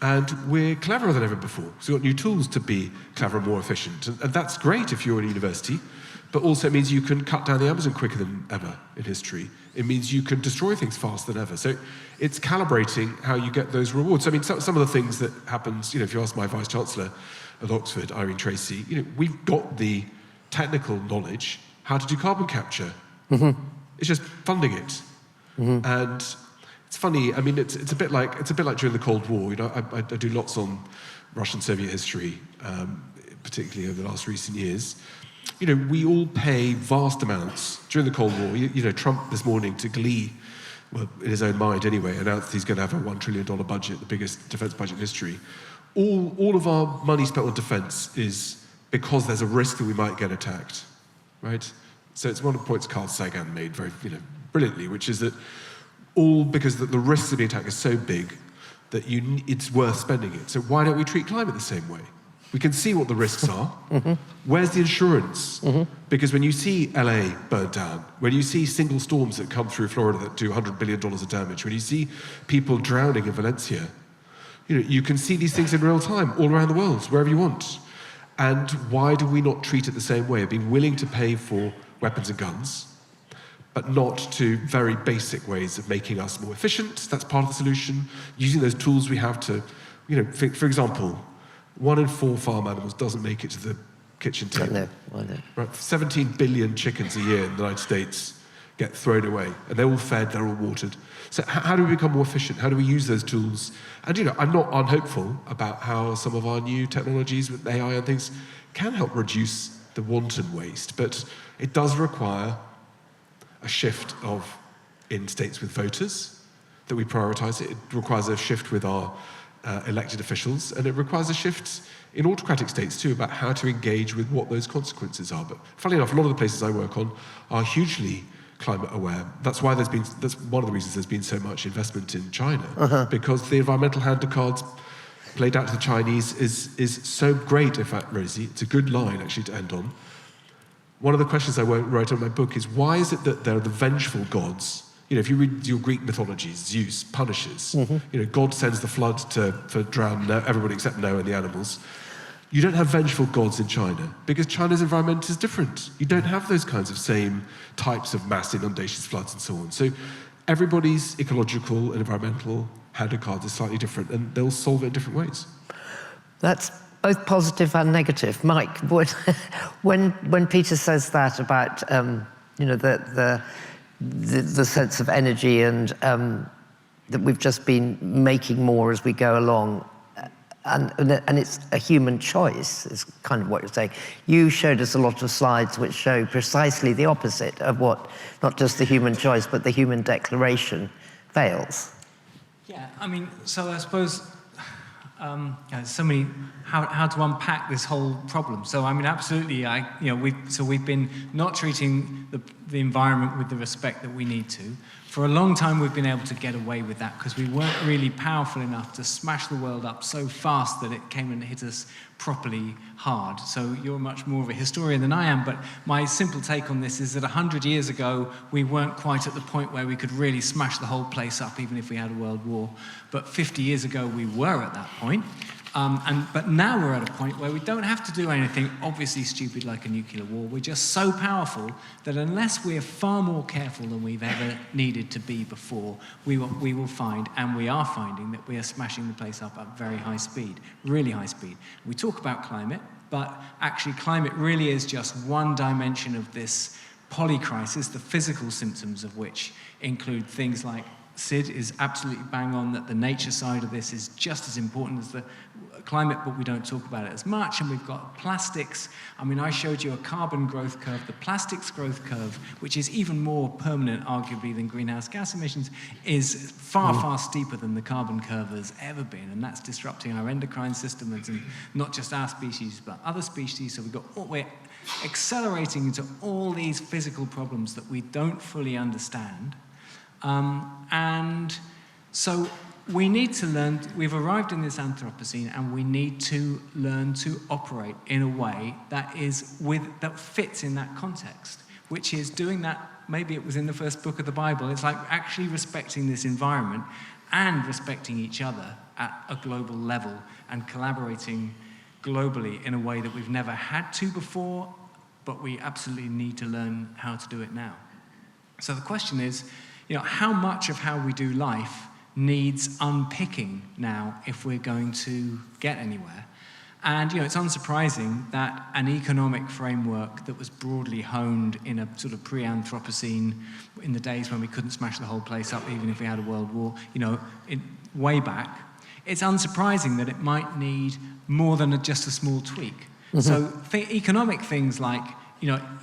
B: and we're cleverer than ever before. So we've got new tools to be clever and more efficient. And that's great if you're in a university, but also it means you can cut down the Amazon quicker than ever in history. It means you can destroy things faster than ever. So it's calibrating how you get those rewards. I mean, some of the things that happens, if you ask my Vice-Chancellor at Oxford, Irene Tracy, we've got the technical knowledge how to do carbon capture. Mm-hmm. It's just funding it. Mm-hmm. And it's funny, I mean, it's a bit like during the Cold War. I do lots on Russian-Soviet history, particularly over the last recent years. We all pay vast amounts during the Cold War. Trump this morning, to glee, well, in his own mind anyway, announced he's going to have a $1 trillion budget, the biggest defense budget in history. All of our money spent on defense is because there's a risk that we might get attacked, right? So it's one of the points Carl Sagan made very brilliantly, which is that because the risks of being attacked is so big that it's worth spending it. So why don't we treat climate the same way? We can see what the risks are. Mm-hmm. Where's the insurance? Mm-hmm. Because when you see LA burnt down, when you see single storms that come through Florida that do $100 billion of damage, when you see people drowning in Valencia, you can see these things in real time all around the world, wherever you want. And why do we not treat it the same way? Being willing to pay for weapons and guns, but not to very basic ways of making us more efficient. That's part of the solution. Using those tools we have to, for example, 1 in 4 farm animals doesn't make it to the kitchen table. I know. Right, 17 billion chickens a year in the United States get thrown away, and they're all fed, they're all watered. So how do we become more efficient? How do we use those tools? And I'm not unhopeful about how some of our new technologies with AI and things can help reduce the wanton waste, but it does require a shift in states with voters, that we prioritize it. It requires a shift with our elected officials, and it requires a shift in autocratic states too about how to engage with what those consequences are. But funnily enough, a lot of the places I work on are hugely climate aware. That's one of the reasons there's been so much investment in China, because the environmental hand of cards played out to the Chinese is so great. In fact, Rosie, it's a good line actually to end on. One of the questions I write in my book is, why is it that there are the vengeful gods? If you read your Greek mythologies, Zeus punishes. Mm-hmm. God sends the flood to drown everybody except Noah and the animals. You don't have vengeful gods in China because China's environment is different. You don't have those kinds of same types of mass inundations, floods, and so on. So everybody's ecological and environmental hand of cards is slightly different, and they'll solve it in different ways.
A: That's both positive and negative. Mike, when Peter says that about the sense of energy and that we've just been making more as we go along, and it's a human choice, is kind of what you're saying. You showed us a lot of slides which show precisely the opposite of what, not just the human choice, but the human declaration fails.
C: Yeah, I mean, so I suppose so many, how to unpack this whole problem. So I mean, absolutely, we've been not treating the environment with the respect that we need to. For a long time, we've been able to get away with that because we weren't really powerful enough to smash the world up so fast that it came and hit us properly hard. So you're much more of a historian than I am, but my simple take on this is that 100 years ago, we weren't quite at the point where we could really smash the whole place up, even if we had a world war. But 50 years ago, we were at that point. But now we're at a point where we don't have to do anything obviously stupid like a nuclear war. We're just so powerful that unless we're far more careful than we've ever needed to be before, we will find, and we are finding, that we are smashing the place up at very high speed, really high speed. We talk about climate, but actually climate really is just one dimension of this polycrisis, the physical symptoms of which include things like Sid is absolutely bang on that the nature side of this is just as important as the climate, but we don't talk about it as much. And we've got plastics. I mean, I showed you a carbon growth curve. The plastics growth curve, which is even more permanent, arguably, than greenhouse gas emissions, is far, far steeper than the carbon curve has ever been. And that's disrupting our endocrine system, and not just our species, but other species. So we're accelerating into all these physical problems that we don't fully understand. And so we need to learn, we've arrived in this Anthropocene, and we need to learn to operate in a way that fits in that context, which is doing that, maybe it was in the first book of the Bible, it's like actually respecting this environment and respecting each other at a global level and collaborating globally in a way that we've never had to before, but we absolutely need to learn how to do it now. So the question is, how much of how we do life needs unpicking now if we're going to get anywhere? And, it's unsurprising that an economic framework that was broadly honed in a sort of pre-Anthropocene, in the days when we couldn't smash the whole place up even if we had a world war, way back, it's unsurprising that it might need more than just a small tweak. Mm-hmm. So economic things like,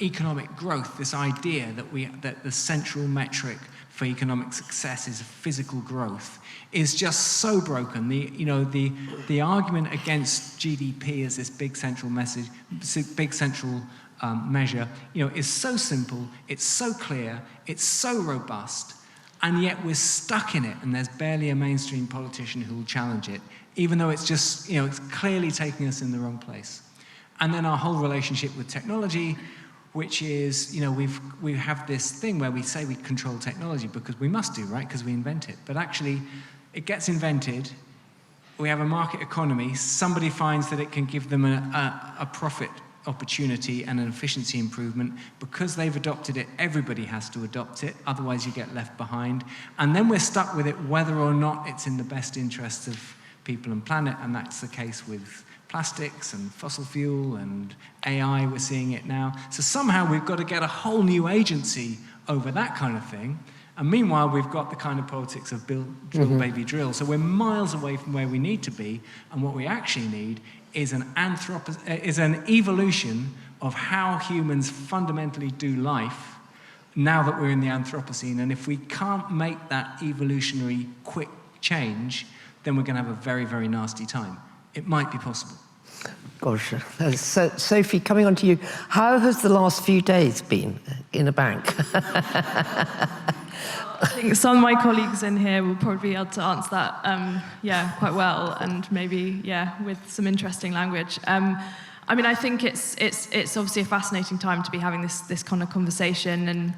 C: economic growth, this idea that the central metric for economic success is physical growth, is just so broken. The argument against GDP as this big central measure, is so simple, it's so clear, it's so robust, and yet we're stuck in it, and there's barely a mainstream politician who will challenge it, even though it's just, it's clearly taking us in the wrong place. And then our whole relationship with technology, which is, we have this thing where we say we control technology because we must do, right? Because we invent it. But actually, it gets invented, we have a market economy, somebody finds that it can give them a profit opportunity and an efficiency improvement. Because they've adopted it, everybody has to adopt it, otherwise you get left behind. And then we're stuck with it whether or not it's in the best interests of people and planet, and that's the case with plastics and fossil fuel and AI, we're seeing it now. So somehow we've got to get a whole new agency over that kind of thing. And meanwhile, we've got the kind of politics of drill, baby, drill. So we're miles away from where we need to be. And what we actually need is an evolution of how humans fundamentally do life now that we're in the Anthropocene. And if we can't make that evolutionary quick change, then we're going to have a very, very nasty time. It might be possible.
A: Gosh. So, Sophie, coming on to you, how has the last few days been in a bank?
D: I think some of my colleagues in here will probably be able to answer that, quite well, and maybe, with some interesting language. I mean, I think it's obviously a fascinating time to be having this kind of conversation, and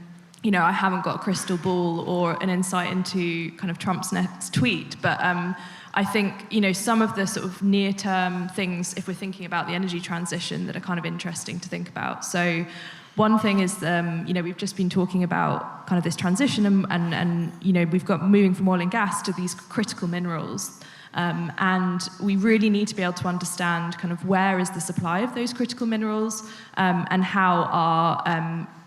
D: I haven't got a crystal ball or an insight into kind of Trump's next tweet, but I think, some of the sort of near-term things, if we're thinking about the energy transition, that are kind of interesting to think about. So one thing is, we've just been talking about kind of this transition, and we've got moving from oil and gas to these critical minerals. And we really need to be able to understand kind of where is the supply of those critical minerals, and how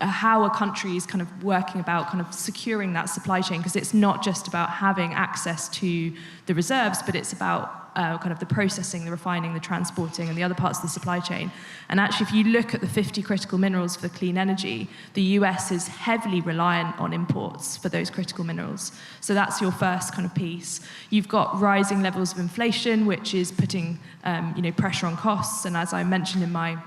D: are countries kind of working about kind of securing that supply chain, because it's not just about having access to the reserves, but it's about kind of the processing, the refining, the transporting, and the other parts of the supply chain. And actually, if you look at the 50 critical minerals for clean energy, the US is heavily reliant on imports for those critical minerals. So that's your first kind of piece. You've got rising levels of inflation, which is putting pressure on costs. And as I mentioned in my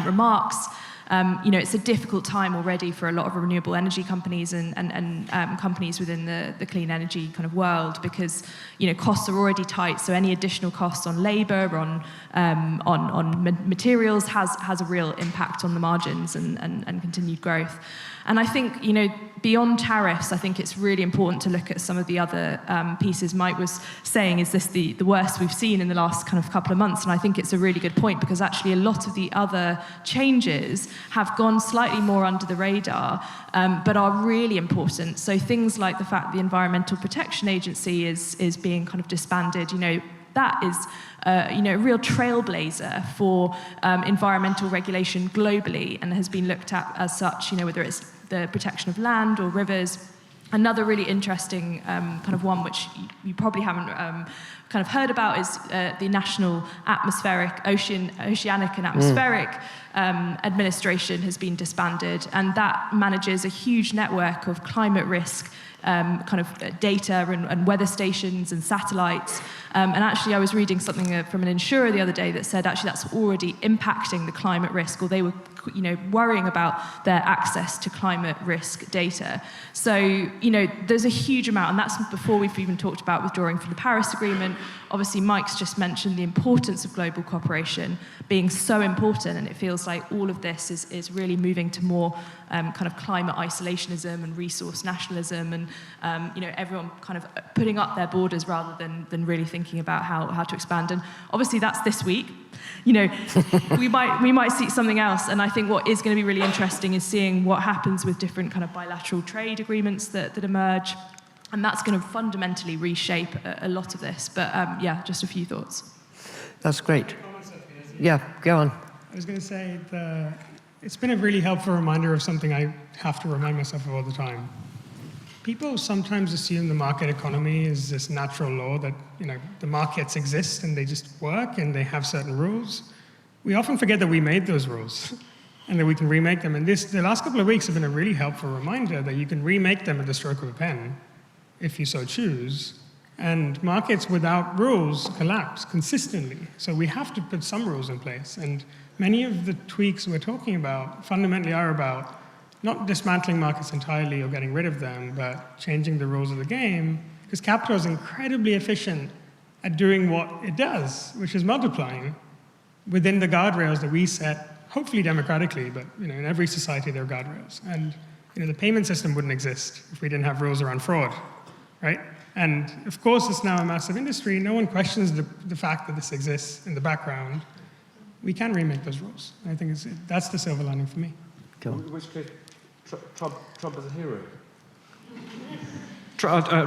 D: remarks, it's a difficult time already for a lot of renewable energy companies and companies within the clean energy kind of world, because costs are already tight. So any additional costs on labour, on materials has a real impact on the margins and continued growth. And I think beyond tariffs, I think it's really important to look at some of the other pieces. Mike was saying, is this the worst we've seen in the last kind of couple of months? And I think it's a really good point, because actually a lot of the other changes have gone slightly more under the radar, but are really important. So things like the fact the Environmental Protection Agency is being kind of disbanded, that is a real trailblazer for environmental regulation globally, and has been looked at as such, whether it's the protection of land or rivers. Another really interesting kind of one, which you probably haven't kind of heard about, is the National Oceanic and Atmospheric Administration has been disbanded, and that manages a huge network of climate risk kind of data and weather stations and satellites. And actually, I was reading something from an insurer the other day that said actually that's already impacting the climate risk, or they were worrying about their access to climate risk data. So, there's a huge amount, and that's before we've even talked about withdrawing from the Paris Agreement. Obviously, Mike's just mentioned the importance of global cooperation being so important, and it feels like all of this is really moving to more kind of climate isolationism and resource nationalism, and everyone kind of putting up their borders rather than really thinking about how to expand. And obviously, that's this week. We might see something else, and I think what is going to be really interesting is seeing what happens with different kind of bilateral trade agreements that emerge, and that's going to fundamentally reshape a lot of this. But just a few thoughts.
A: That's great. Yeah, go on.
E: I was going to say it's been a really helpful reminder of something I have to remind myself of all the time. People sometimes assume the market economy is this natural law that, the markets exist and they just work and they have certain rules. We often forget that we made those rules and that we can remake them. And the last couple of weeks have been a really helpful reminder that you can remake them at the stroke of a pen, if you so choose. And markets without rules collapse consistently. So we have to put some rules in place. And many of the tweaks we're talking about fundamentally are about not dismantling markets entirely or getting rid of them, but changing the rules of the game, because capital is incredibly efficient at doing what it does, which is multiplying within the guardrails that we set, hopefully democratically, but in every society there are guardrails. And the payment system wouldn't exist if we didn't have rules around fraud, right? And of course, it's now a massive industry. No one questions the fact that this exists in the background. We can remake those rules. I think that's the silver lining for me.
A: Go on.
B: In which case, Trump is a hero. Trump, I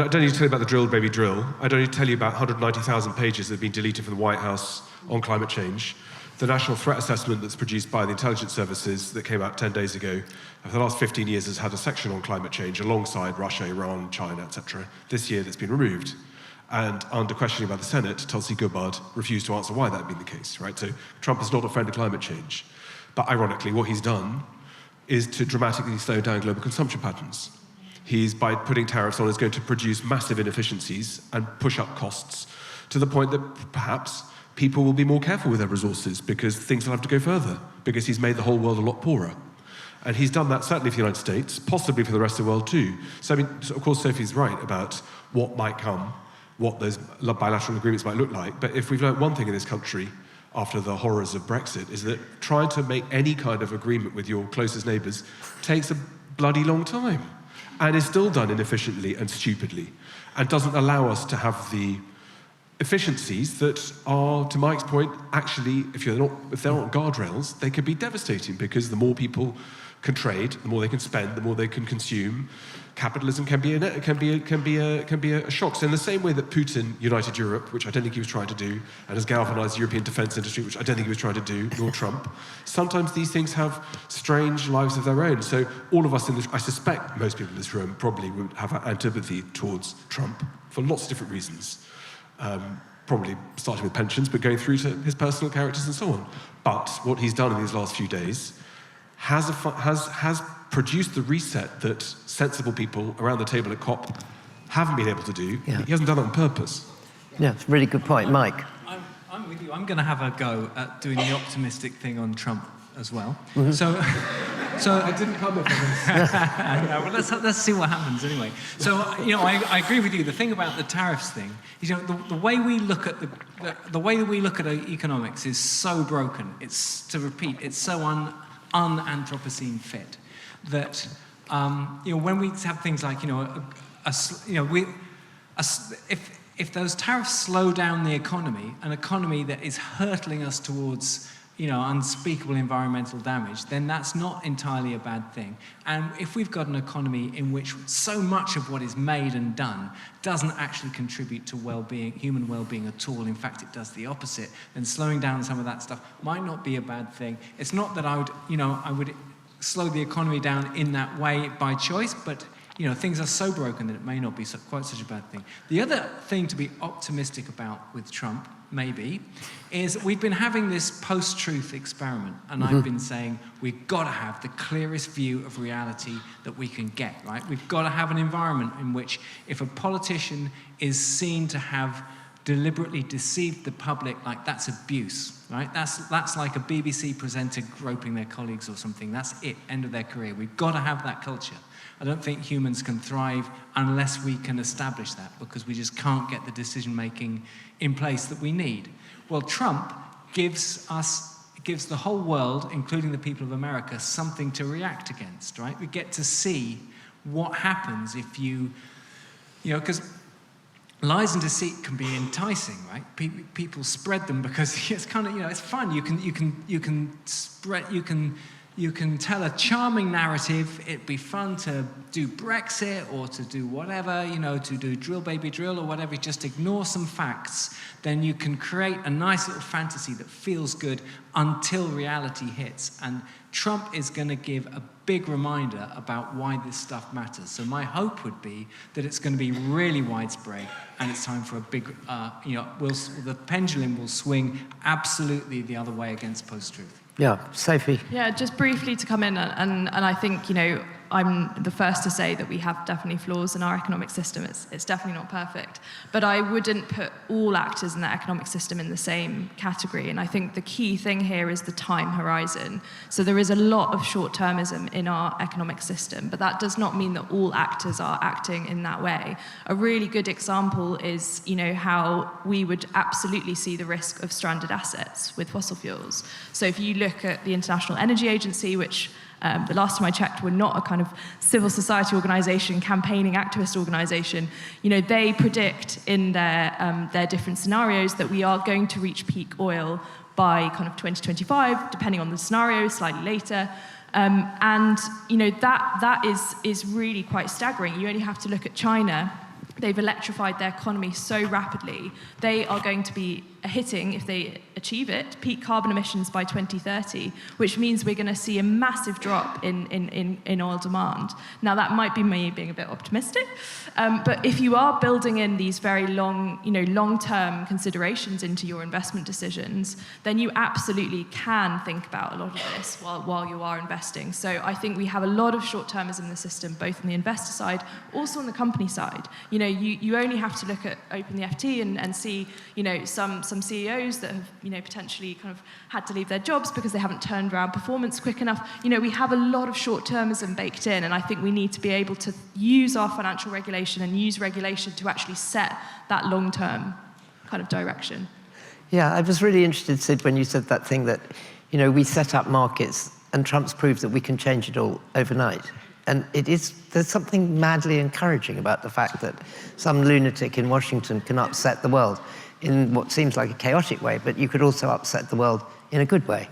B: don't need to tell you about the drill, baby drill. I don't need to tell you about 190,000 pages that have been deleted from the White House on climate change. The National Threat Assessment that's produced by the intelligence services that came out 10 days ago, for the last 15 years has had a section on climate change alongside Russia, Iran, China, etc. This year that's been removed. And under questioning by the Senate, Tulsi Gabbard refused to answer why that had been the case, right? So Trump is not a friend of climate change. But ironically, what he's done is to dramatically slow down global consumption patterns. He's, by putting tariffs on, is going to produce massive inefficiencies and push up costs to the point that perhaps people will be more careful with their resources because things will have to go further, because he's made the whole world a lot poorer. And he's done that certainly for the United States, possibly for the rest of the world too. So, of course, Sophie's right about what might come, what those bilateral agreements might look like. But if we've learned one thing in this country after the horrors of Brexit, is that trying to make any kind of agreement with your closest neighbours takes a bloody long time and is still done inefficiently and stupidly and doesn't allow us to have the efficiencies that are, to Mike's point, actually, if they're not guardrails, they can be devastating, because the more people can trade, the more they can spend, the more they can consume. Capitalism can be a shock. So in the same way that Putin united Europe, which I don't think he was trying to do, and has galvanized the European defense industry, which I don't think he was trying to do, nor Trump, sometimes these things have strange lives of their own. So all of us in this, I suspect most people in this room probably would have an antipathy towards Trump for lots of different reasons. probably starting with pensions, but going through to his personal characters and so on. But what he's done in these last few days has produced the reset that sensible people around the table at COP haven't been able to do.
A: Yeah.
B: He hasn't done it on purpose.
A: Yeah, it's a really good point. Mike?
C: I'm with you. I'm going to have a go at doing the optimistic thing on Trump as well.
A: Mm-hmm.
C: So
B: I didn't come up with this.
C: yeah, well, let's see what happens anyway. So, I agree with you. The thing about the tariffs thing is, the way we look at the way that we look at economics is so broken. It's so un-Anthropocene fit that when we have things like if those tariffs slow down the economy, an economy that is hurtling us towards unspeakable environmental damage, then that's not entirely a bad thing. And if we've got an economy in which so much of what is made and done doesn't actually contribute to well-being, human well-being at all, in fact it does the opposite, then slowing down some of that stuff might not be a bad thing. It's not that I would slow the economy down in that way by choice, but things are so broken that it may not be quite such a bad thing. The other thing to be optimistic about with Trump, maybe, is we've been having this post-truth experiment, and I've been saying we've got to have the clearest view of reality that we can get, right? We've got to have an environment in which if a politician is seen to have deliberately deceived the public, like that's abuse, right? That's like a BBC presenter groping their colleagues or something. That's it, end of their career. We've got to have that culture. I don't think humans can thrive unless we can establish that, because we just can't get the decision-making in place that we need. Well, Trump gives the whole world, including the people of America, something to react against, right? We get to see what happens if because lies and deceit can be enticing, right? People spread them because it's kind of, it's fun. You can tell a charming narrative. It'd be fun to do Brexit or to do whatever, to do drill baby drill or whatever. Just ignore some facts. Then you can create a nice little fantasy that feels good until reality hits. And Trump is going to give a big reminder about why this stuff matters. So my hope would be that it's going to be really widespread, and it's time for a big, the pendulum will swing absolutely the other way against post-truth.
A: Yeah, Sophie.
D: Yeah, just briefly to come in, and I think, I'm the first to say that we have definitely flaws in our economic system. It's definitely not perfect. But I wouldn't put all actors in that economic system in the same category. And I think the key thing here is the time horizon. So there is a lot of short-termism in our economic system, but that does not mean that all actors are acting in that way. A really good example is, how we would absolutely see the risk of stranded assets with fossil fuels. So if you look at the International Energy Agency, which the last time I checked, we're not a kind of civil society organisation, campaigning activist organisation. They predict in their different scenarios that we are going to reach peak oil by kind of 2025, depending on the scenario, slightly later. That is really quite staggering. You only have to look at China. They've electrified their economy so rapidly. They are going to be hitting, if they achieve it, peak carbon emissions by 2030, which means we're going to see a massive drop in oil demand. Now, that might be me being a bit optimistic, but if you are building in these very long-term considerations into your investment decisions, then you absolutely can think about a lot of this while you are investing. So I think we have a lot of short-termism in the system, both on the investor side, also on the company side. You only have to look at Open the FT and see, some CEOs that have, potentially kind of had to leave their jobs because they haven't turned around performance quick enough. We have a lot of short-termism baked in, and I think we need to be able to use our financial regulation and use regulation to actually set that long-term kind of direction.
A: Yeah, I was really interested, Sid, when you said that thing that, we set up markets and Trump's proved that we can change it all overnight. And there's something madly encouraging about the fact that some lunatic in Washington can upset the world in what seems like a chaotic way, but you could also upset the world in a good way.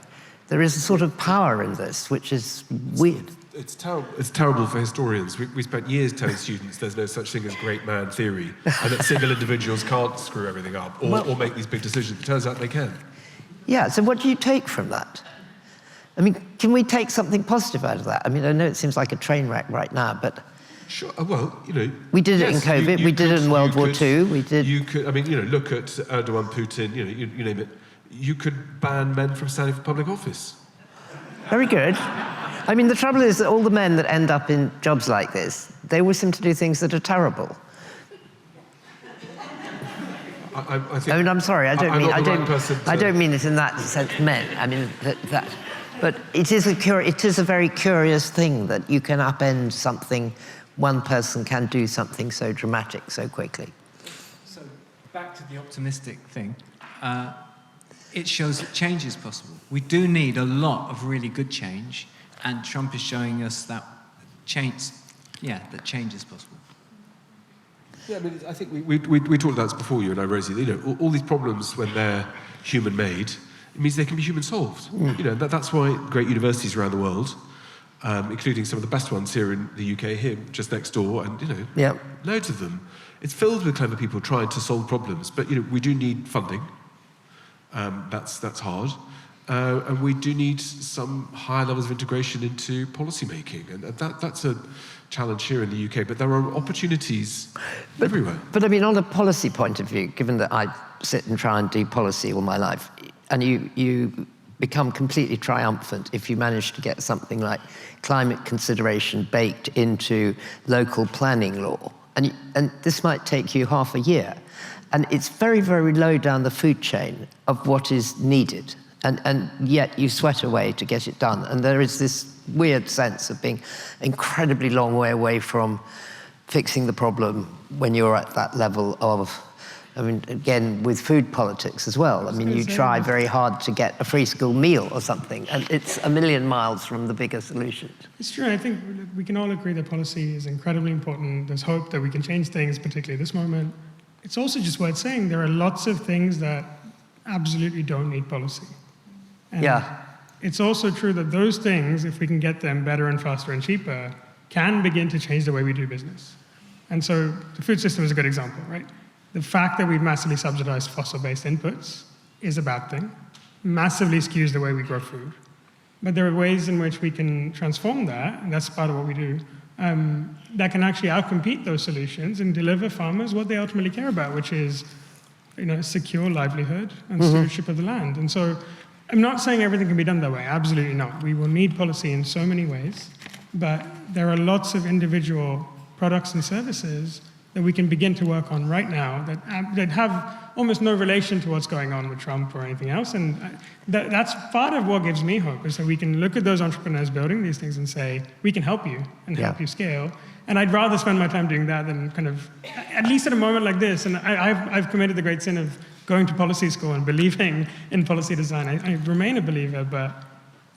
A: There is a sort of power in this, which is weird.
B: It's terrible. It's terrible for historians. We spent years telling students there's no such thing as great man theory, and that single individuals can't screw everything up or make these big decisions. It turns out they can.
A: Yeah, so what do you take from that? I mean, can we take something positive out of that? I mean, I know it seems like a train wreck right now, but
B: Sure. Well, you know,
A: We did it in
B: yes,
A: COVID. We did it in World War II. We did.
B: You could. I mean, you know, look at Erdogan, Putin. You know, you name it. You could ban men from standing for public office.
A: Very good. I mean, the trouble is that all the men that end up in jobs like this, they always seem to do things that are terrible.
B: I think.
A: I mean, I'm sorry. I don't
B: I'm
A: mean.
B: not the
A: I
B: right person to-
A: I don't mean it in that sense. Men. I mean that. But it is a very curious thing that you can upend something. One person can do something so dramatic so quickly.
C: So back to the optimistic thing. It shows that change is possible. We do need a lot of really good change, and Trump is showing us that change is possible.
B: Yeah, I mean, I think we talked about this before, you and I, Rosie. You know, all these problems, when they're human-made, it means they can be human-solved. You know, that's why great universities around the world, including some of the best ones here in the UK, here just next door, and, you know, loads of them. It's filled with clever people trying to solve problems, but, you know, we do need funding. That's hard. And we do need some higher levels of integration into policy making. And that's a challenge here in the UK, but there are opportunities everywhere.
A: But I mean, on a policy point of view, given that I sit and try and do policy all my life, and you become completely triumphant if you manage to get something like climate consideration baked into local planning law. And this might take you half a year. And it's very, very low down the food chain of what is needed. And yet you sweat away to get it done. And there is this weird sense of being incredibly long way away from fixing the problem when you're at that level of, I mean, again, with food politics as well. I mean, you try very hard to get a free school meal or something, and it's a million miles from the bigger solutions.
E: It's true. I think we can all agree that policy is incredibly important. There's hope that we can change things, particularly at this moment. It's also just worth saying there are lots of things that absolutely don't need policy. And it's also true that those things, if we can get them better and faster and cheaper, can begin to change the way we do business. And so the food system is a good example, right? The fact that we've massively subsidized fossil-based inputs is a bad thing, massively skews the way we grow food. But there are ways in which we can transform that, and that's part of what we do, that can actually outcompete those solutions and deliver farmers what they ultimately care about, which is, you know, secure livelihood and stewardship of the land. And so I'm not saying everything can be done that way, absolutely not. We will need policy in so many ways, but there are lots of individual products and services that we can begin to work on right now that have almost no relation to what's going on with Trump or anything else. And that's part of what gives me hope, is that we can look at those entrepreneurs building these things and say, we can help you and help you scale. And I'd rather spend my time doing that than kind of, at least at a moment like this, and I've committed the great sin of going to policy school and believing in policy design. I remain a believer, but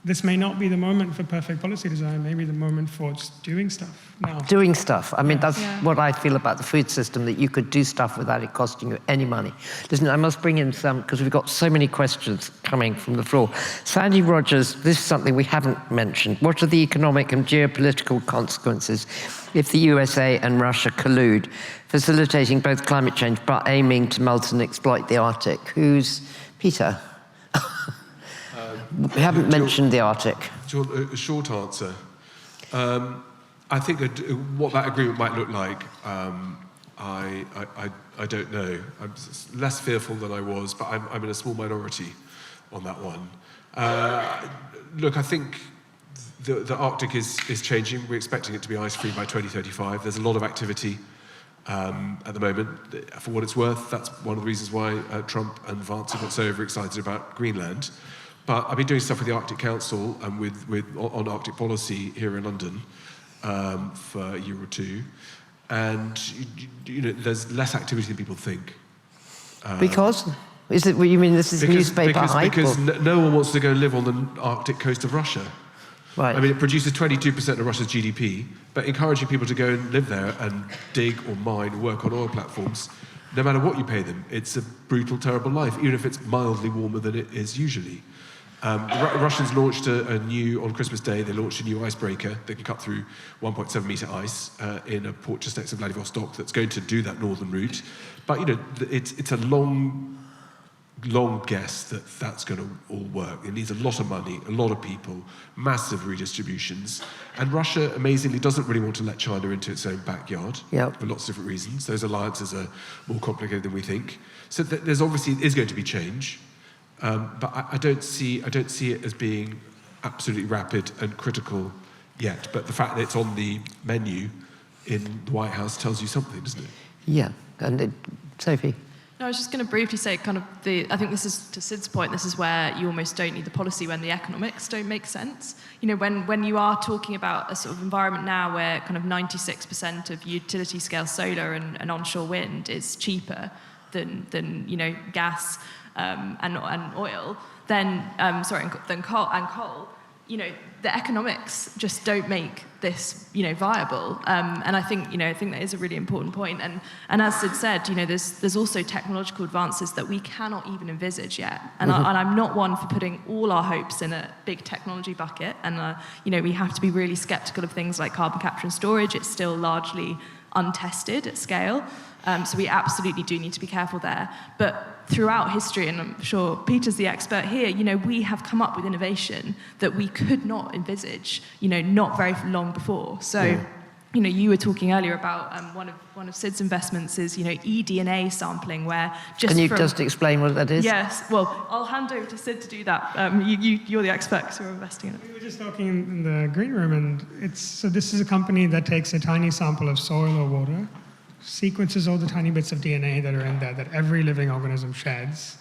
E: this may not be the moment for perfect policy design, maybe the moment for just doing stuff now.
A: Doing stuff. I mean, that's what I feel about the food system, that you could do stuff without it costing you any money. Listen, I must bring in some, because we've got so many questions coming from the floor. Sandy Rogers, this is something we haven't mentioned. What are the economic and geopolitical consequences if the USA and Russia collude, facilitating both climate change but aiming to melt and exploit the Arctic? Who's Peter? We haven't mentioned the Arctic.
B: A short answer. I think what that agreement might look like, I don't know. I'm less fearful than I was, but I'm in a small minority on that one. Look, I think the Arctic is changing. We're expecting it to be ice-free by 2035. There's a lot of activity at the moment. For what it's worth, that's one of the reasons why Trump and Vance have got so overexcited about Greenland. But I've been doing stuff with the Arctic Council and on Arctic policy here in London for a year or two, and you know, there's less activity than people think.
A: Because? Is it what you mean? This is newspaper hype?
B: Because no one wants to go live on the Arctic coast of Russia.
A: Right.
B: I mean, it produces 22% of Russia's GDP, but encouraging people to go and live there and dig or mine or work on oil platforms, no matter what you pay them, it's a brutal, terrible life, even if it's mildly warmer than it is usually. The Russians launched on Christmas Day, they launched a new icebreaker that can cut through 1.7 metre ice in a port just next to Vladivostok that's going to do that northern route. But, you know, it's a long long guess that that's going to all work. It needs a lot of money, a lot of people, massive redistributions. And Russia, amazingly, doesn't really want to let China into its own backyard for lots of different reasons. Those alliances are more complicated than we think. So there's obviously is going to be change, but I don't see it as being absolutely rapid and critical yet. But the fact that it's on the menu in the White House tells you something, doesn't it?
A: Yeah, and Sophie?
D: No, I was just going to briefly say I think this is, to Sid's point, this is where you almost don't need the policy when the economics don't make sense. You know, when you are talking about a sort of environment now where kind of 96% of utility scale solar and onshore wind is cheaper than you know, gas and oil, then than coal, you know, the economics just don't make this, you know, viable. And I think that is a really important point. And as Sid said, you know, there's also technological advances that we cannot even envisage yet. And, I'm not one for putting all our hopes in a big technology bucket. And, you know, we have to be really skeptical of things like carbon capture and storage. It's still largely untested at scale. So we absolutely do need to be careful there. But throughout history, and I'm sure Peter's the expert here, you know, we have come up with innovation that we could not envisage, you know, not very long before. So, you know, you were talking earlier about one of Sid's investments is, you know, eDNA sampling, where just
A: Can you just explain what that is?
D: Yes. Well, I'll hand over to Sid to do that. You're the expert, so we're investing in it.
E: We were just talking in the green room, and so this is a company that takes a tiny sample of soil or water, sequences all the tiny bits of DNA that are in there that every living organism sheds,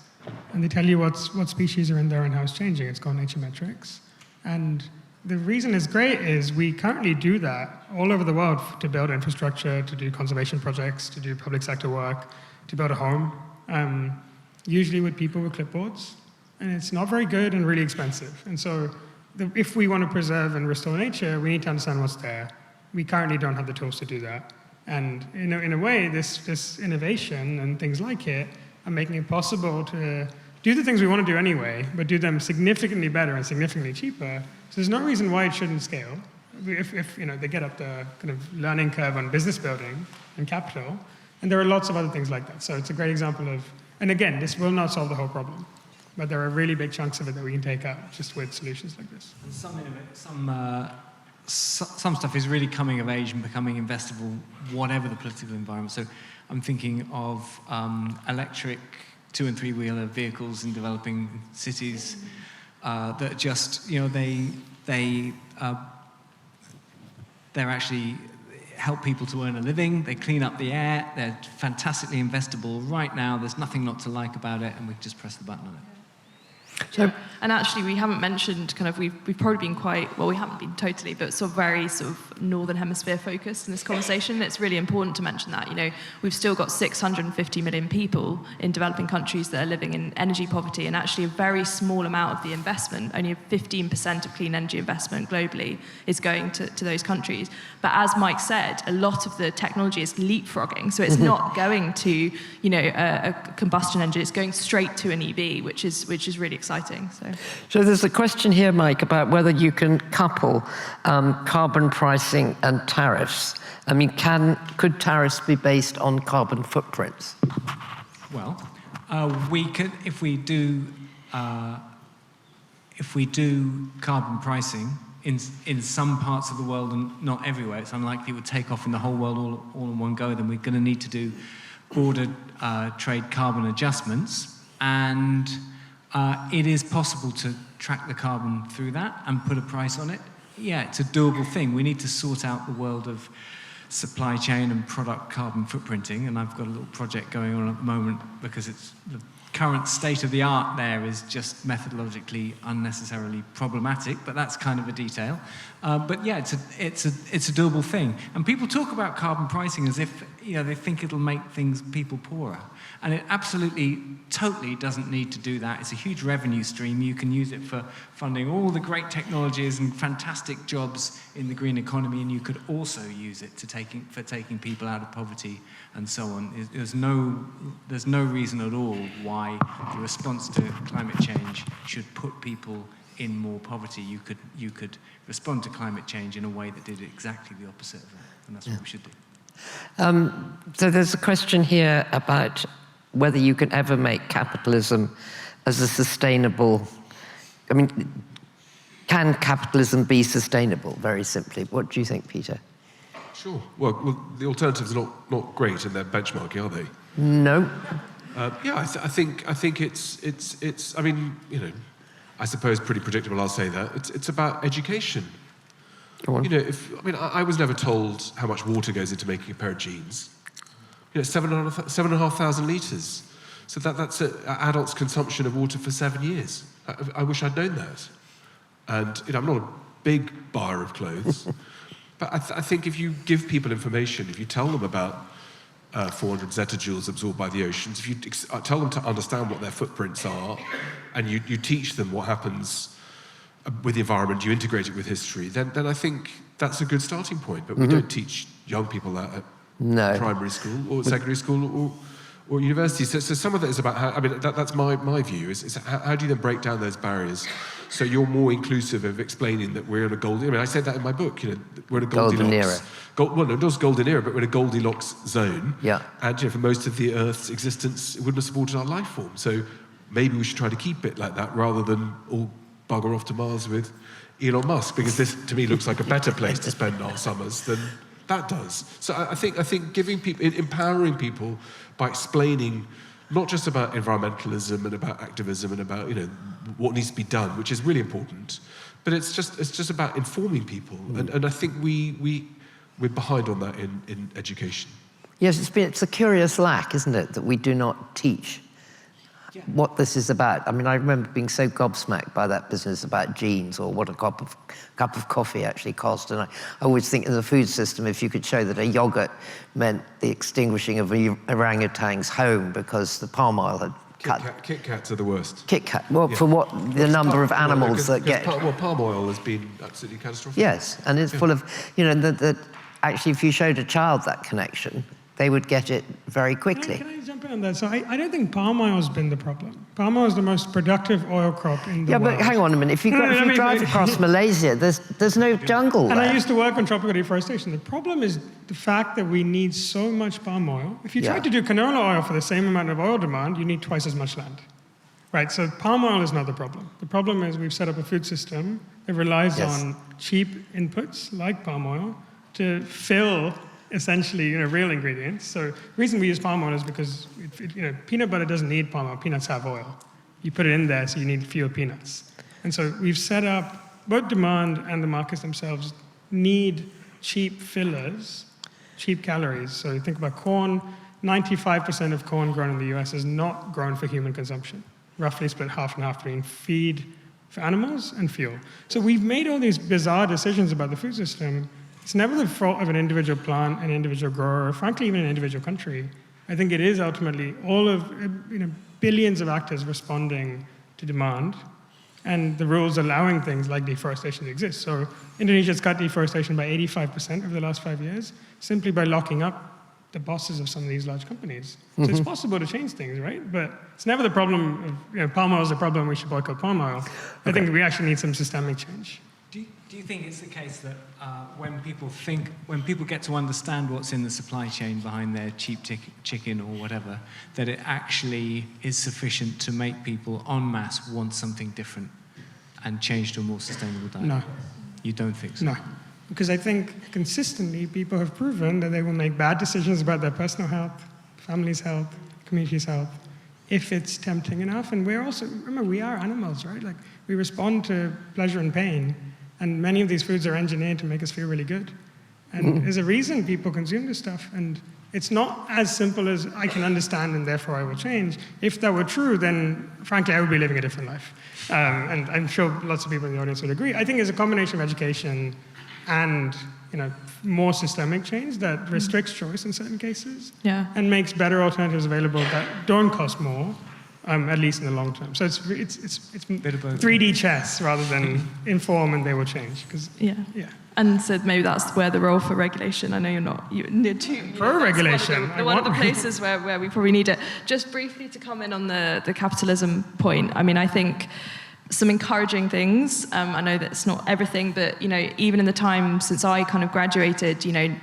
E: and they tell you what species are in there and how it's changing. It's called Nature Metrics. And the reason it's great is we currently do that all over the world to build infrastructure, to do conservation projects, to do public sector work, to build a home, usually with people with clipboards. And it's not very good and really expensive. And so if we want to preserve and restore nature, we need to understand what's there. We currently don't have the tools to do that. And in a way, this innovation and things like it are making it possible to do the things we want to do anyway, but do them significantly better and significantly cheaper. So there's no reason why it shouldn't scale. If you know, they get up the kind of learning curve on business building and capital, and there are lots of other things like that. So it's a great example of, and again, this will not solve the whole problem, but there are really big chunks of it that we can take out just with solutions like this.
C: And some stuff is really coming of age and becoming investable, whatever the political environment. So I'm thinking of electric 2- and 3-wheeler vehicles in developing cities that just, you know, they're actually help people to earn a living. They clean up the air. They're fantastically investable right now. There's nothing not to like about it, and we just press the button on it.
D: So, and actually, we haven't mentioned kind of, we've probably been quite, well, we haven't been totally, but sort of very sort of Northern Hemisphere focused in this conversation. It's really important to mention that, you know, we've still got 650 million people in developing countries that are living in energy poverty, and actually a very small amount of the investment, only 15% of clean energy investment globally is going to those countries. But as Mike said, a lot of the technology is leapfrogging, so it's not going to, you know, a combustion engine, it's going straight to an EV, which is really exciting.
A: So there's a question here, Mike, about whether you can couple carbon pricing and tariffs. I mean, could tariffs be based on carbon footprints?
C: Well, we could, if we do carbon pricing in some parts of the world and not everywhere. It's unlikely it would take off in the whole world all in one go. Then we're going to need to do border trade carbon adjustments, and it is possible to track the carbon through that and put a price on it. Yeah, it's a doable thing. We need to sort out the world of supply chain and product carbon footprinting, and I've got a little project going on at the moment because it's the current state of the art there is just methodologically unnecessarily problematic, but that's kind of a detail. But yeah, it's a doable thing. And people talk about carbon pricing as if, you know, they think it'll make people poorer. And it absolutely, totally doesn't need to do that. It's a huge revenue stream. You can use it for funding all the great technologies and fantastic jobs in the green economy, and you could also use it for taking people out of poverty and so on. There's no reason at all why the response to climate change should put people in more poverty. You could respond to climate change in a way that did exactly the opposite of that, and that's what we should do.
A: So there's a question here about whether you can ever make capitalism as a sustainable, I mean, can capitalism be sustainable, very simply? What do you think, Peter?
B: Sure. Well, the alternatives are not great in their benchmarking, are they?
A: No.
B: Yeah, I think it's. I mean, you know, I suppose pretty predictable. I'll say that it's about education.
A: Go on.
B: You know, I was never told how much water goes into making a pair of jeans. You know, 7,500 litres. So that's an adult's consumption of water for 7 years. I wish I'd known that. And you know, I'm not a big buyer of clothes, but I think if you give people information, if you tell them about 400 zetajoules absorbed by the oceans, if you tell them to understand what their footprints are, and you teach them what happens with the environment, you integrate it with history, then I think that's a good starting point. But we don't teach young people that at primary school or secondary school or university. So some of it is about how, I mean, that's my view, is how do you then break down those barriers so you're more inclusive of explaining that we're in a golden, I mean, I said that in my book, you know, we're in a
A: golden era.
B: Well, not just golden era, but we're in a Goldilocks zone.
A: Yeah.
B: And you know, for most of the Earth's existence, it wouldn't have supported our life form. So maybe we should try to keep it like that rather than all bugger off to Mars with Elon Musk, because this, to me, looks like a better place to spend our summers than that does. So I think giving people, empowering people by explaining not just about environmentalism and about activism and about, you know, what needs to be done, which is really important, but it's just about informing people. And I think we're behind on that in education.
A: Yes, it's a curious lack, isn't it, that we do not teach what this is about. I mean, I remember being so gobsmacked by that business about jeans or what a cup of coffee actually cost. And I always think in the food system, if you could show that a yogurt meant the extinguishing of an orangutan's home because the palm oil had cut.
B: Kit Kats are the worst.
A: Kit Kat. Well, for what the number of animals that get.
B: Well, palm oil has been absolutely catastrophic.
A: Yes, and it's full of, you know, that actually if you showed a child that connection, they would get it very quickly.
E: Can I jump in on that? So I don't think palm oil has been the problem. Palm oil is the most productive oil crop in the world.
A: Yeah, but hang on a minute. If you drive across Malaysia, there's no jungle
E: and
A: there.
E: I used to work on tropical deforestation. The problem is the fact that we need so much palm oil. If you try to do canola oil for the same amount of oil demand, you need twice as much land. Right, so palm oil is not the problem. The problem is we've set up a food system that relies on cheap inputs like palm oil to fill essentially, you know, real ingredients. So the reason we use palm oil is because, you know, peanut butter doesn't need palm oil. Peanuts have oil. You put it in there, so you need fewer peanuts. And so we've set up, both demand and the markets themselves need cheap fillers, cheap calories. So you think about corn, 95% of corn grown in the US is not grown for human consumption. Roughly split half and half between feed for animals and fuel. So we've made all these bizarre decisions about the food system. It's never the fault of an individual plant, an individual grower, or frankly, even an individual country. I think it is ultimately all of, you know, billions of actors responding to demand and the rules allowing things like deforestation to exist. So Indonesia's cut deforestation by 85% over the last 5 years, simply by locking up the bosses of some of these large companies. So it's possible to change things, right? But it's never the problem of, you know, palm oil is the problem, we should boycott palm oil. I think we actually need some systemic change.
C: Do you think it's the case that when people get to understand what's in the supply chain behind their cheap chicken or whatever, that it actually is sufficient to make people en masse want something different and change to a more sustainable diet?
E: No.
C: You don't think so?
E: No. Because I think consistently people have proven that they will make bad decisions about their personal health, family's health, community's health, if it's tempting enough. And we're also, remember, we are animals, right? Like, we respond to pleasure and pain. And many of these foods are engineered to make us feel really good. And there's a reason people consume this stuff. And it's not as simple as I can understand and therefore I will change. If that were true, then frankly, I would be living a different life. And I'm sure lots of people in the audience would agree. I think it's a combination of education and, you know, more systemic change that restricts choice in certain cases and makes better alternatives available that don't cost more. At least in the long term. So it's 3D chess rather than inform and they will change.
D: And so maybe that's where the role for regulation. I know you're too
E: pro-regulation.
D: One of the places where we probably need it. Just briefly to come in on the capitalism point. I mean, I think some encouraging things. I know that it's not everything, but you know, even in the time since I kind of graduated, you know,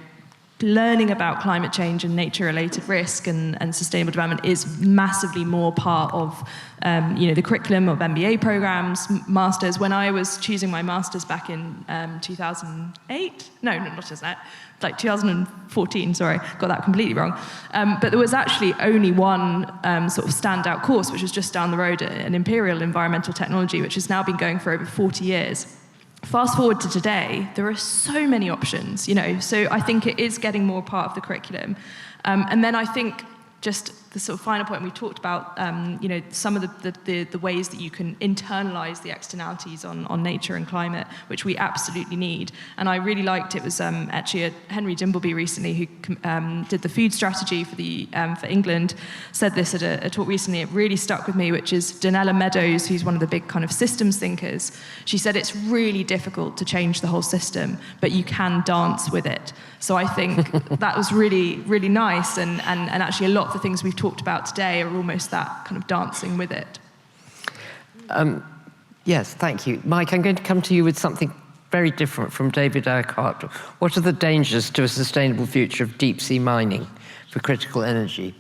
D: learning about climate change and nature-related risk and sustainable development is massively more part of the curriculum of MBA programs, masters. When I was choosing my masters back in 2008, no, not just that, like 2014, sorry, got that completely wrong. But there was actually only one sort of standout course, which was just down the road, an Imperial Environmental Technology, which has now been going for over 40 years. Fast forward to today, there are so many options, so I think it is getting more part of the curriculum. And then I think just the sort of final point we talked about, some of the ways that you can internalize the externalities on nature and climate, which we absolutely need. And I really liked, it was actually Henry Dimbleby recently who did the food strategy for England, said this at a talk recently. It really stuck with me, which is Donella Meadows, who's one of the big kind of systems thinkers. She said it's really difficult to change the whole system, but you can dance with it. So I think that was really, really nice, and actually a lot of the things we've talked about today are almost that kind of dancing with it.
A: Yes, thank you. Mike, I'm going to come to you with something very different from David Urquhart. What are the dangers to a sustainable future of deep-sea mining for critical energy?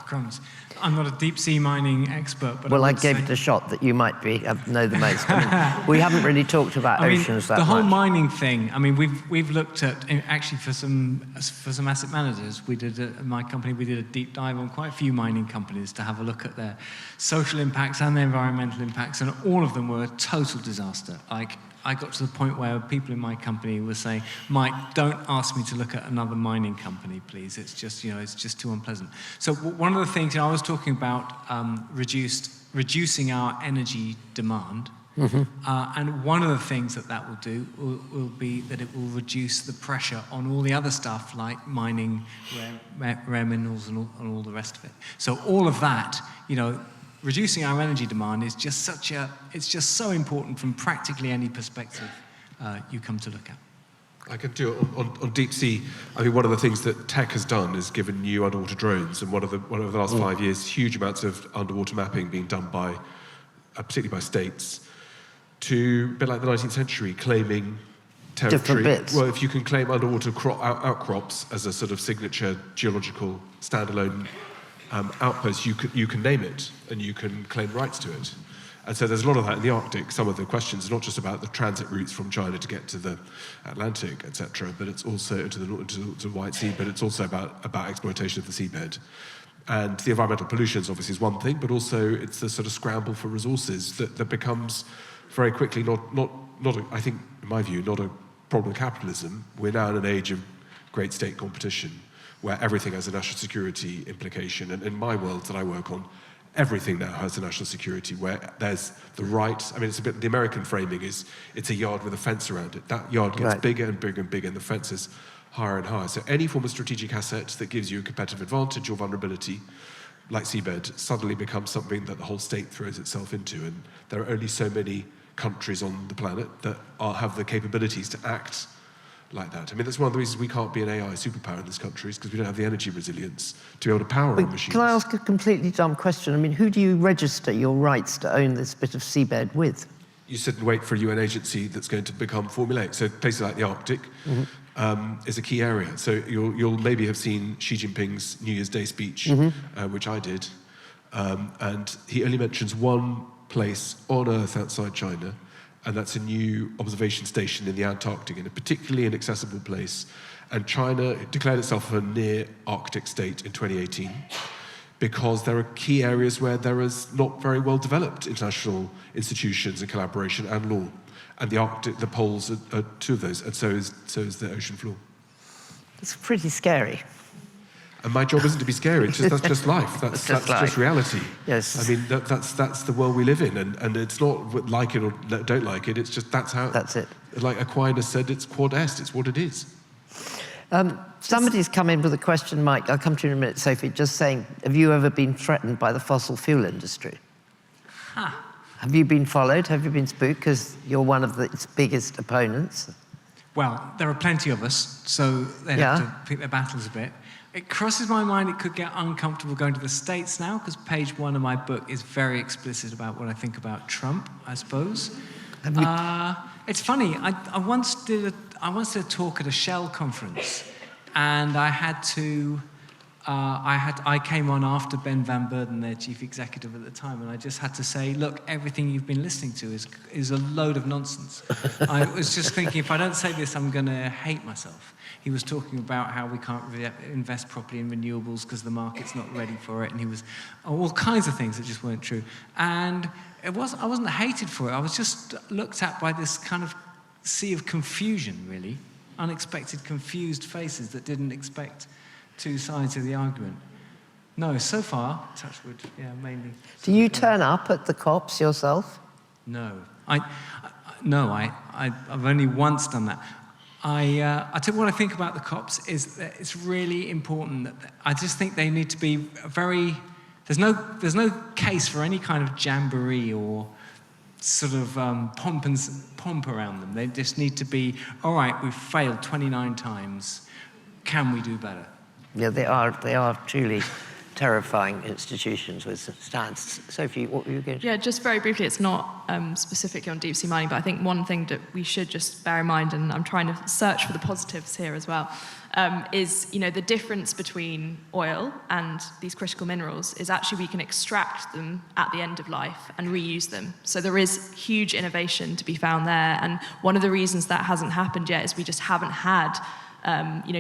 C: Crumbs. I'm not a deep-sea mining expert, but
A: well, I gave it a shot that you might know the most. We haven't really talked about oceans that much.
C: The whole mining thing. We've looked at, actually for some asset managers, my company, we did a deep dive on quite a few mining companies to have a look at their social impacts and their environmental impacts, and all of them were a total disaster. I got to the point where people in my company were saying, Mike, don't ask me to look at another mining company, please. It's just, it's just too unpleasant. So one of the things, I was talking about reducing our energy demand. Mm-hmm. And one of the things that will do will be that it will reduce the pressure on all the other stuff like mining, rare minerals and all the rest of it. So all of that, reducing our energy demand is just it's just so important from practically any perspective you come to look at.
B: I could do it on deep sea. One of the things that tech has done is given new underwater drones, and one of the last 5 years, huge amounts of underwater mapping being done by, particularly by states, to a bit like the 19th century, claiming territory.
A: Different bits.
B: Well, if you can claim underwater outcrops as a sort of signature geological standalone outpost, you can name it and you can claim rights to it. And so there's a lot of that in the Arctic. Some of the questions are not just about the transit routes from China to get to the Atlantic, etc., but it's also to the White Sea, but it's also about exploitation of the seabed. And the environmental pollution obviously is one thing, but also it's the sort of scramble for resources that becomes very quickly I think, in my view, not a problem of capitalism. We're now in an age of great state competition, where everything has a national security implication. And in my world that I work on, everything now has a national security, where there's the right, it's a bit, the American framing is, it's a yard with a fence around it. That yard gets bigger and bigger and bigger, and the fence is higher and higher. So any form of strategic asset that gives you a competitive advantage or vulnerability, like seabed, suddenly becomes something that the whole state throws itself into. And there are only so many countries on the planet that have the capabilities to act like that. That's one of the reasons we can't be an AI superpower in this country, is because we don't have the energy resilience to be able to power our machines.
A: Can I ask a completely dumb question? Who do you register your rights to own this bit of seabed with?
B: You sit and wait for a UN agency that's going to become formulaic. So places like the Arctic is a key area. So you'll maybe have seen Xi Jinping's New Year's Day speech, which I did, and he only mentions one place on Earth outside China, and that's a new observation station in the Antarctic, in a particularly inaccessible place. And China declared itself a near Arctic state in 2018 because there are key areas where there is not very well developed international institutions and collaboration and law. And the Arctic, the poles are two of those, and so is the ocean floor.
A: It's pretty scary.
B: And my job isn't to be scary. That's just life. That's just reality.
A: Yes.
B: That's the world we live in, and it's not like it or don't like it. It's just that's it. Like Aquinas said, it's quod est. It's what it is.
A: Somebody's come in with a question, Mike. I'll come to you in a minute, Sophie. Just saying, have you ever been threatened by the fossil fuel industry? Have you been followed? Have you been spooked? Because you're one of its biggest opponents.
C: Well, there are plenty of us, so they have to pick their battles a bit. It crosses my mind it could get uncomfortable going to the States now, because page 1 of my book is very explicit about what I think about Trump, I suppose. It's funny, I once did did a talk at a Shell conference, and I came on after Ben van Beurden, their chief executive at the time, and I just had to say, look, everything you've been listening to is a load of nonsense. I was just thinking, if I don't say this, I'm going to hate myself. He was talking about how we can't invest properly in renewables because the market's not ready for it, and he was all kinds of things that just weren't true. And I wasn't hated for it. I was just looked at by this kind of sea of confusion, really, unexpected, confused faces that didn't expect two sides of the argument. No, so far, touch wood, yeah, mainly.
A: Do you turn up at the COPs yourself?
C: No, I've only once done that. I tell you what I think about the COPs is that it's really important that I just think they need to be very. There's no case for any kind of jamboree or sort of pomp around them. They just need to be, all right, we've failed 29 times. Can we do better?
A: Yeah, they are truly terrifying institutions with stats. Sophie, what were you going to...
D: Yeah, just very briefly, it's not specifically on deep sea mining, but I think one thing that we should just bear in mind, and I'm trying to search for the positives here as well, is the difference between oil and these critical minerals is actually we can extract them at the end of life and reuse them. So there is huge innovation to be found there, and one of the reasons that hasn't happened yet is we just haven't had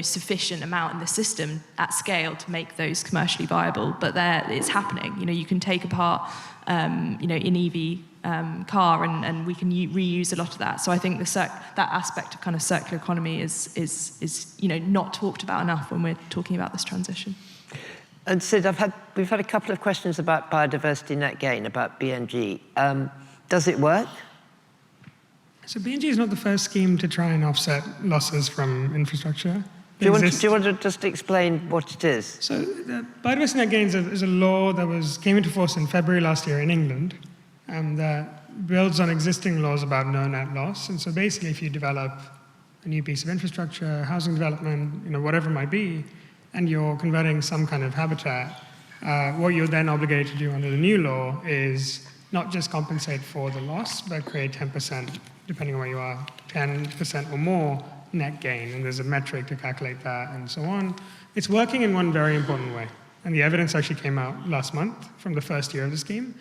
D: sufficient amount in the system at scale to make those commercially viable. But it's happening. You can take apart, an EV car, and we can reuse a lot of that. So I think that aspect of kind of circular economy is not talked about enough when we're talking about this transition.
A: And Sid, we've had a couple of questions about biodiversity net gain, about BNG. Does it work?
E: So BNG is not the first scheme to try and offset losses from infrastructure.
A: Do you want to just explain what it is?
E: So the biodiversity net gain is a law that came into force in February last year in England, and that builds on existing laws about no net loss. And so basically, if you develop a new piece of infrastructure, housing development, whatever it might be, and you're converting some kind of habitat, what you're then obligated to do under the new law is not just compensate for the loss, but create 10%, depending on where you are, 10% or more net gain. And there's a metric to calculate that and so on. It's working in one very important way. And the evidence actually came out last month from the first year of the scheme.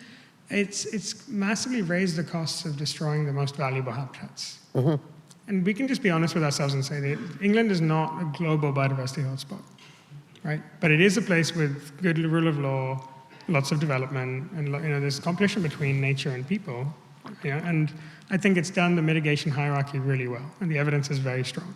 E: It's massively raised the costs of destroying the most valuable habitats. Mm-hmm. And we can just be honest with ourselves and say that England is not a global biodiversity hotspot, right? But it is a place with good rule of law, lots of development, and there's competition between nature and people. And I think it's done the mitigation hierarchy really well, and the evidence is very strong.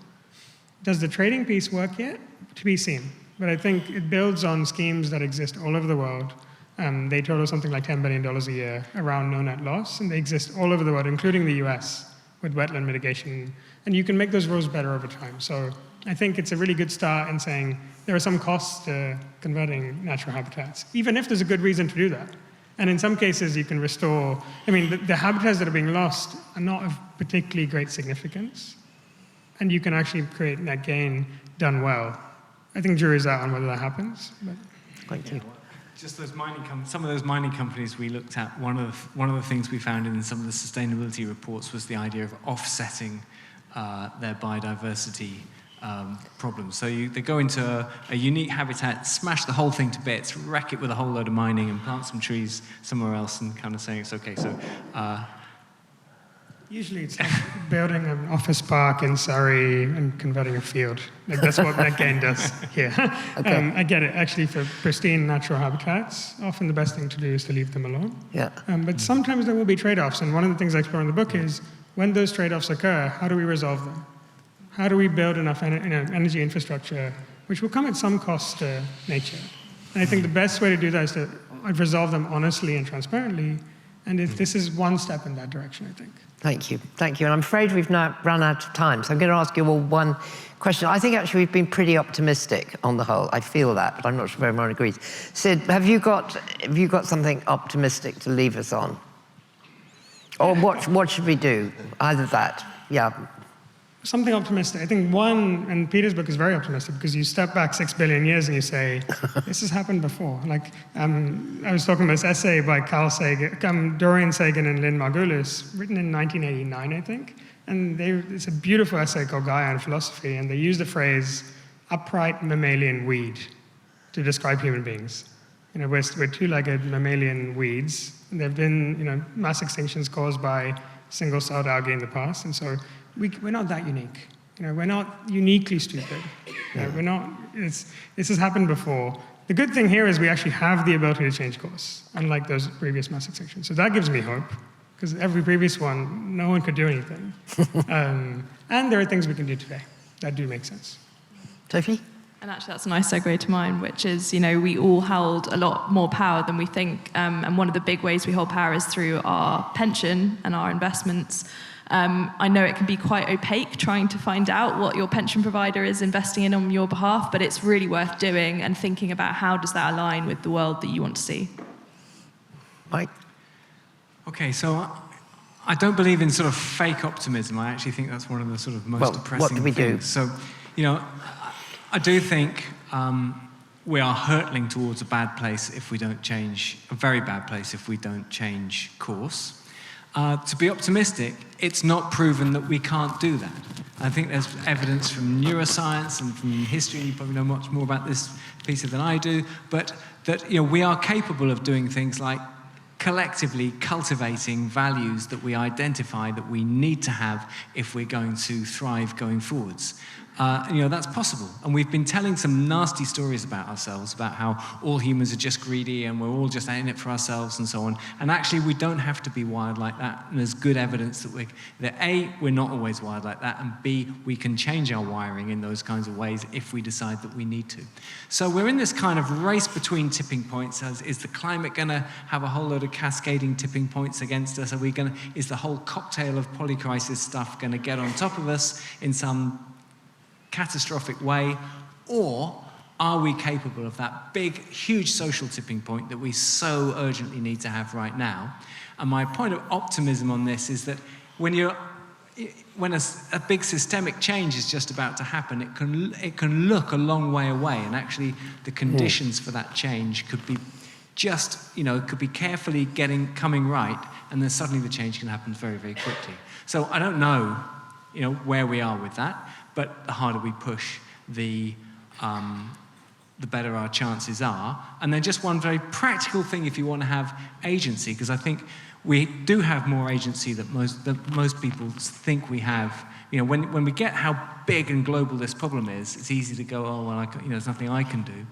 E: Does the trading piece work yet? To be seen. But I think it builds on schemes that exist all over the world. They total something like $10 billion a year around no net loss, and they exist all over the world, including the US, with wetland mitigation. And you can make those rules better over time. So I think it's a really good start in saying there are some costs to converting natural habitats, even if there's a good reason to do that. And in some cases, you can restore. The habitats that are being lost are not of particularly great significance, and you can actually create net gain done well. I think jury's out on whether that happens. But.
A: Thank you.
C: Just those some of those mining companies we looked at, one of the things we found in some of the sustainability reports was the idea of offsetting their biodiversity problems. So they go into a unique habitat, smash the whole thing to bits, wreck it with a whole load of mining, and plant some trees somewhere else, and kind of saying it's okay. So
E: usually it's like building an office park in Surrey and converting a field. That's what net gain does here. Okay. I get it. Actually, for pristine natural habitats, often the best thing to do is to leave them alone.
A: Yeah.
E: But sometimes there will be trade-offs, and one of the things I explore in the book is when those trade-offs occur, how do we resolve them? How do we build enough energy infrastructure, which will come at some cost to nature? And I think the best way to do that is to resolve them honestly and transparently. And this is one step in that direction, I think.
A: Thank you. Thank you. And I'm afraid we've now run out of time. So I'm going to ask you all one question. I think actually we've been pretty optimistic on the whole. I feel that, but I'm not sure everyone agrees. Sid, have you got something optimistic to leave us on? Or what should we do? Either that. Yeah.
E: Something optimistic. I think one, and Peter's book is very optimistic because you step back 6 billion years and you say, this has happened before. I was talking about this essay by Carl Sagan, Dorian Sagan and Lynn Margulis, written in 1989, I think, And it's a beautiful essay called Gaia and Philosophy, and they use the phrase upright mammalian weed to describe human beings. We're two-legged mammalian weeds. There have been, mass extinctions caused by single-celled algae in the past, and so we're not that unique. We're not uniquely stupid. We're not. This has happened before. The good thing here is we actually have the ability to change course, unlike those previous mass extinctions. So that gives me hope, because every previous one, no one could do anything. And there are things we can do today that do make sense.
A: Sophie?
D: And actually, that's a nice segue to mine, which is, we all hold a lot more power than we think. And one of the big ways we hold power is through our pension and our investments. I know it can be quite opaque trying to find out what your pension provider is investing in on your behalf, but it's really worth doing and thinking about how does that align with the world that you want to see.
A: Mike?
C: Okay, so I don't believe in sort of fake optimism. I actually think that's one of the sort of most depressing
A: what do we
C: things.
A: do?
C: So, I do think we are hurtling towards a bad place if we don't change, a very bad place if we don't change course. To be optimistic, it's not proven that we can't do that. I think there's evidence from neuroscience and from history, and you probably know much more about this, Peter, than I do, but that we are capable of doing things like collectively cultivating values that we identify that we need to have if we're going to thrive going forwards. That's possible. And we've been telling some nasty stories about ourselves, about how all humans are just greedy and we're all just in it for ourselves and so on. And actually, we don't have to be wired like that. And there's good evidence that A, we're not always wired like that, and B, we can change our wiring in those kinds of ways if we decide that we need to. So we're in this kind of race between tipping points. Is the climate going to have a whole load of cascading tipping points against us? Is the whole cocktail of polycrisis stuff going to get on top of us in some catastrophic way, or are we capable of that big, huge social tipping point that we so urgently need to have right now? And my point of optimism on this is that when a big systemic change is just about to happen, it can look a long way away, and actually the conditions for that change could be could be carefully coming right, and then suddenly the change can happen very, very quickly. So I don't know, where we are with that. But the harder we push, the better our chances are. And then just one very practical thing if you want to have agency, because I think we do have more agency than most people think we have. When we get how big and global this problem is, it's easy to go, oh, well, there's nothing I can do.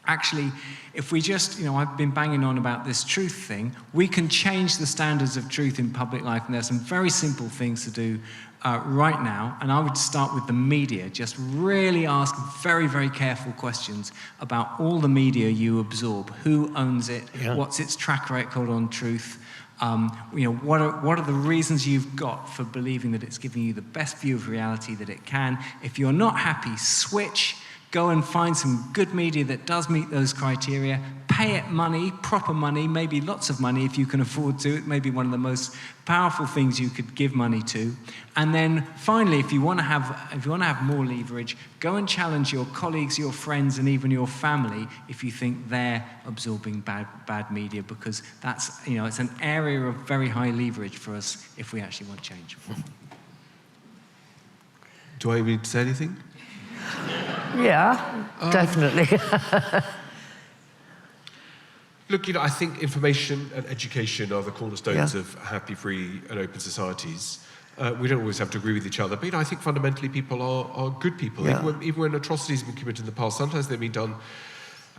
C: Actually, if we just, I've been banging on about this truth thing, we can change the standards of truth in public life, and there's some very simple things to do right now, and I would start with the media. Just really ask very, very careful questions about all the media you absorb. Who owns it? Yeah. What's its track record on truth? What are the reasons you've got for believing that it's giving you the best view of reality that it can? If you're not happy, switch. Go and find some good media that does meet those criteria. Pay it money, proper money, maybe lots of money if you can afford to. It may be one of the most powerful things you could give money to. And then finally, if you want to have more leverage, go and challenge your colleagues, your friends, and even your family if you think they're absorbing bad media, because that's it's an area of very high leverage for us if we actually want change.
B: Do I need to say anything?
A: Yeah, definitely.
B: Look, I think information and education are the cornerstones of happy, free, and open societies. We don't always have to agree with each other, but I think fundamentally people are good people. Yeah. Even when atrocities have been committed in the past, sometimes they've been done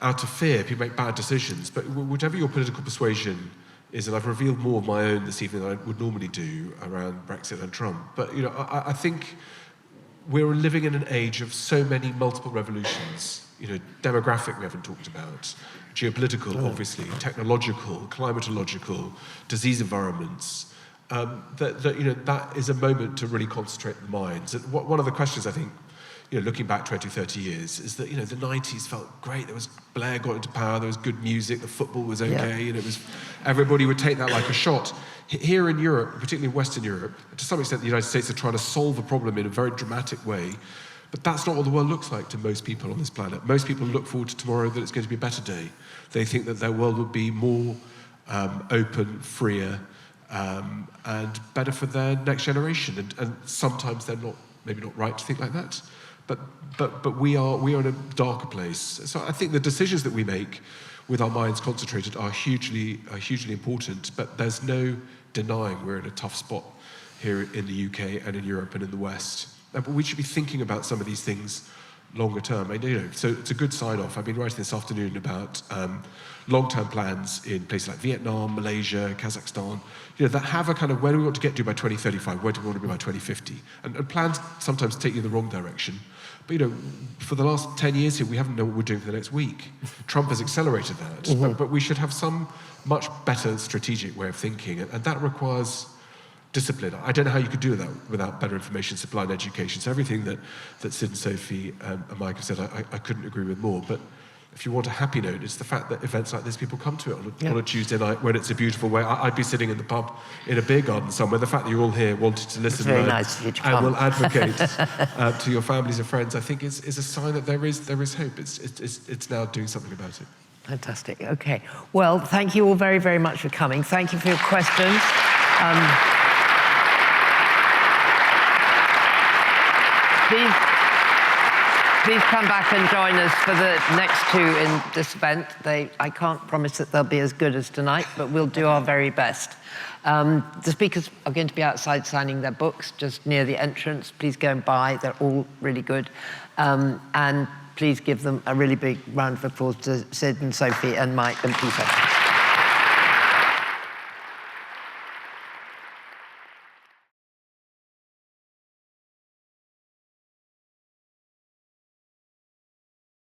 B: out of fear. People make bad decisions, but whatever your political persuasion is, and I've revealed more of my own this evening than I would normally do around Brexit and Trump, but I think we're living in an age of so many multiple revolutions. Demographic we haven't talked about, geopolitical, obviously, technological, climatological, disease environments. That is a moment to really concentrate the minds. And one of the questions I think, looking back 20, 30 years, is that the 90s felt great. There was Blair got into power. There was good music. The football was okay, and it was everybody would take that like a shot. Here in Europe, particularly in Western Europe, to some extent the United States are trying to solve a problem in a very dramatic way, but that's not what the world looks like to most people on this planet. Most people look forward to tomorrow, that it's going to be a better day. They think that their world will be more open, freer, and better for their next generation. And sometimes they're maybe not right to think like that, but we are in a darker place. So I think the decisions that we make with our minds concentrated are hugely important, but there's no denying we're in a tough spot here in the UK and in Europe and in the West. But we should be thinking about some of these things longer term. So it's a good sign-off. I've been writing this afternoon about long-term plans in places like Vietnam, Malaysia, Kazakhstan, that have a kind of where do we want to get to by 2035, where do we want to be by 2050? And plans sometimes take you in the wrong direction. But for the last 10 years here, we haven't known what we're doing for the next week. Trump has accelerated that, but we should have some much better strategic way of thinking, and that requires discipline. I don't know how you could do that without better information supply and education. So everything that Sid and Sophie and Mike have said, I couldn't agree with more. But if you want a happy note, it's the fact that events like this, people come to it on a Tuesday night when it's a beautiful way. I'd be sitting in the pub in a beer garden somewhere. The fact that you're all here wanting to listen
A: very nice of you to come.
B: and will advocate to your families and friends, I think is a sign that there is hope. It's now doing something about it. Fantastic.
A: Okay. Well, thank you all very, very much for coming. Thank you for your questions. Please come back and join us for the next two in this event. I can't promise that they'll be as good as tonight, but we'll do our very best. The speakers are going to be outside signing their books just near the entrance. Please go and buy. They're all really good. And please give them a really big round of applause to Sid and Sophie and Mike and Peter.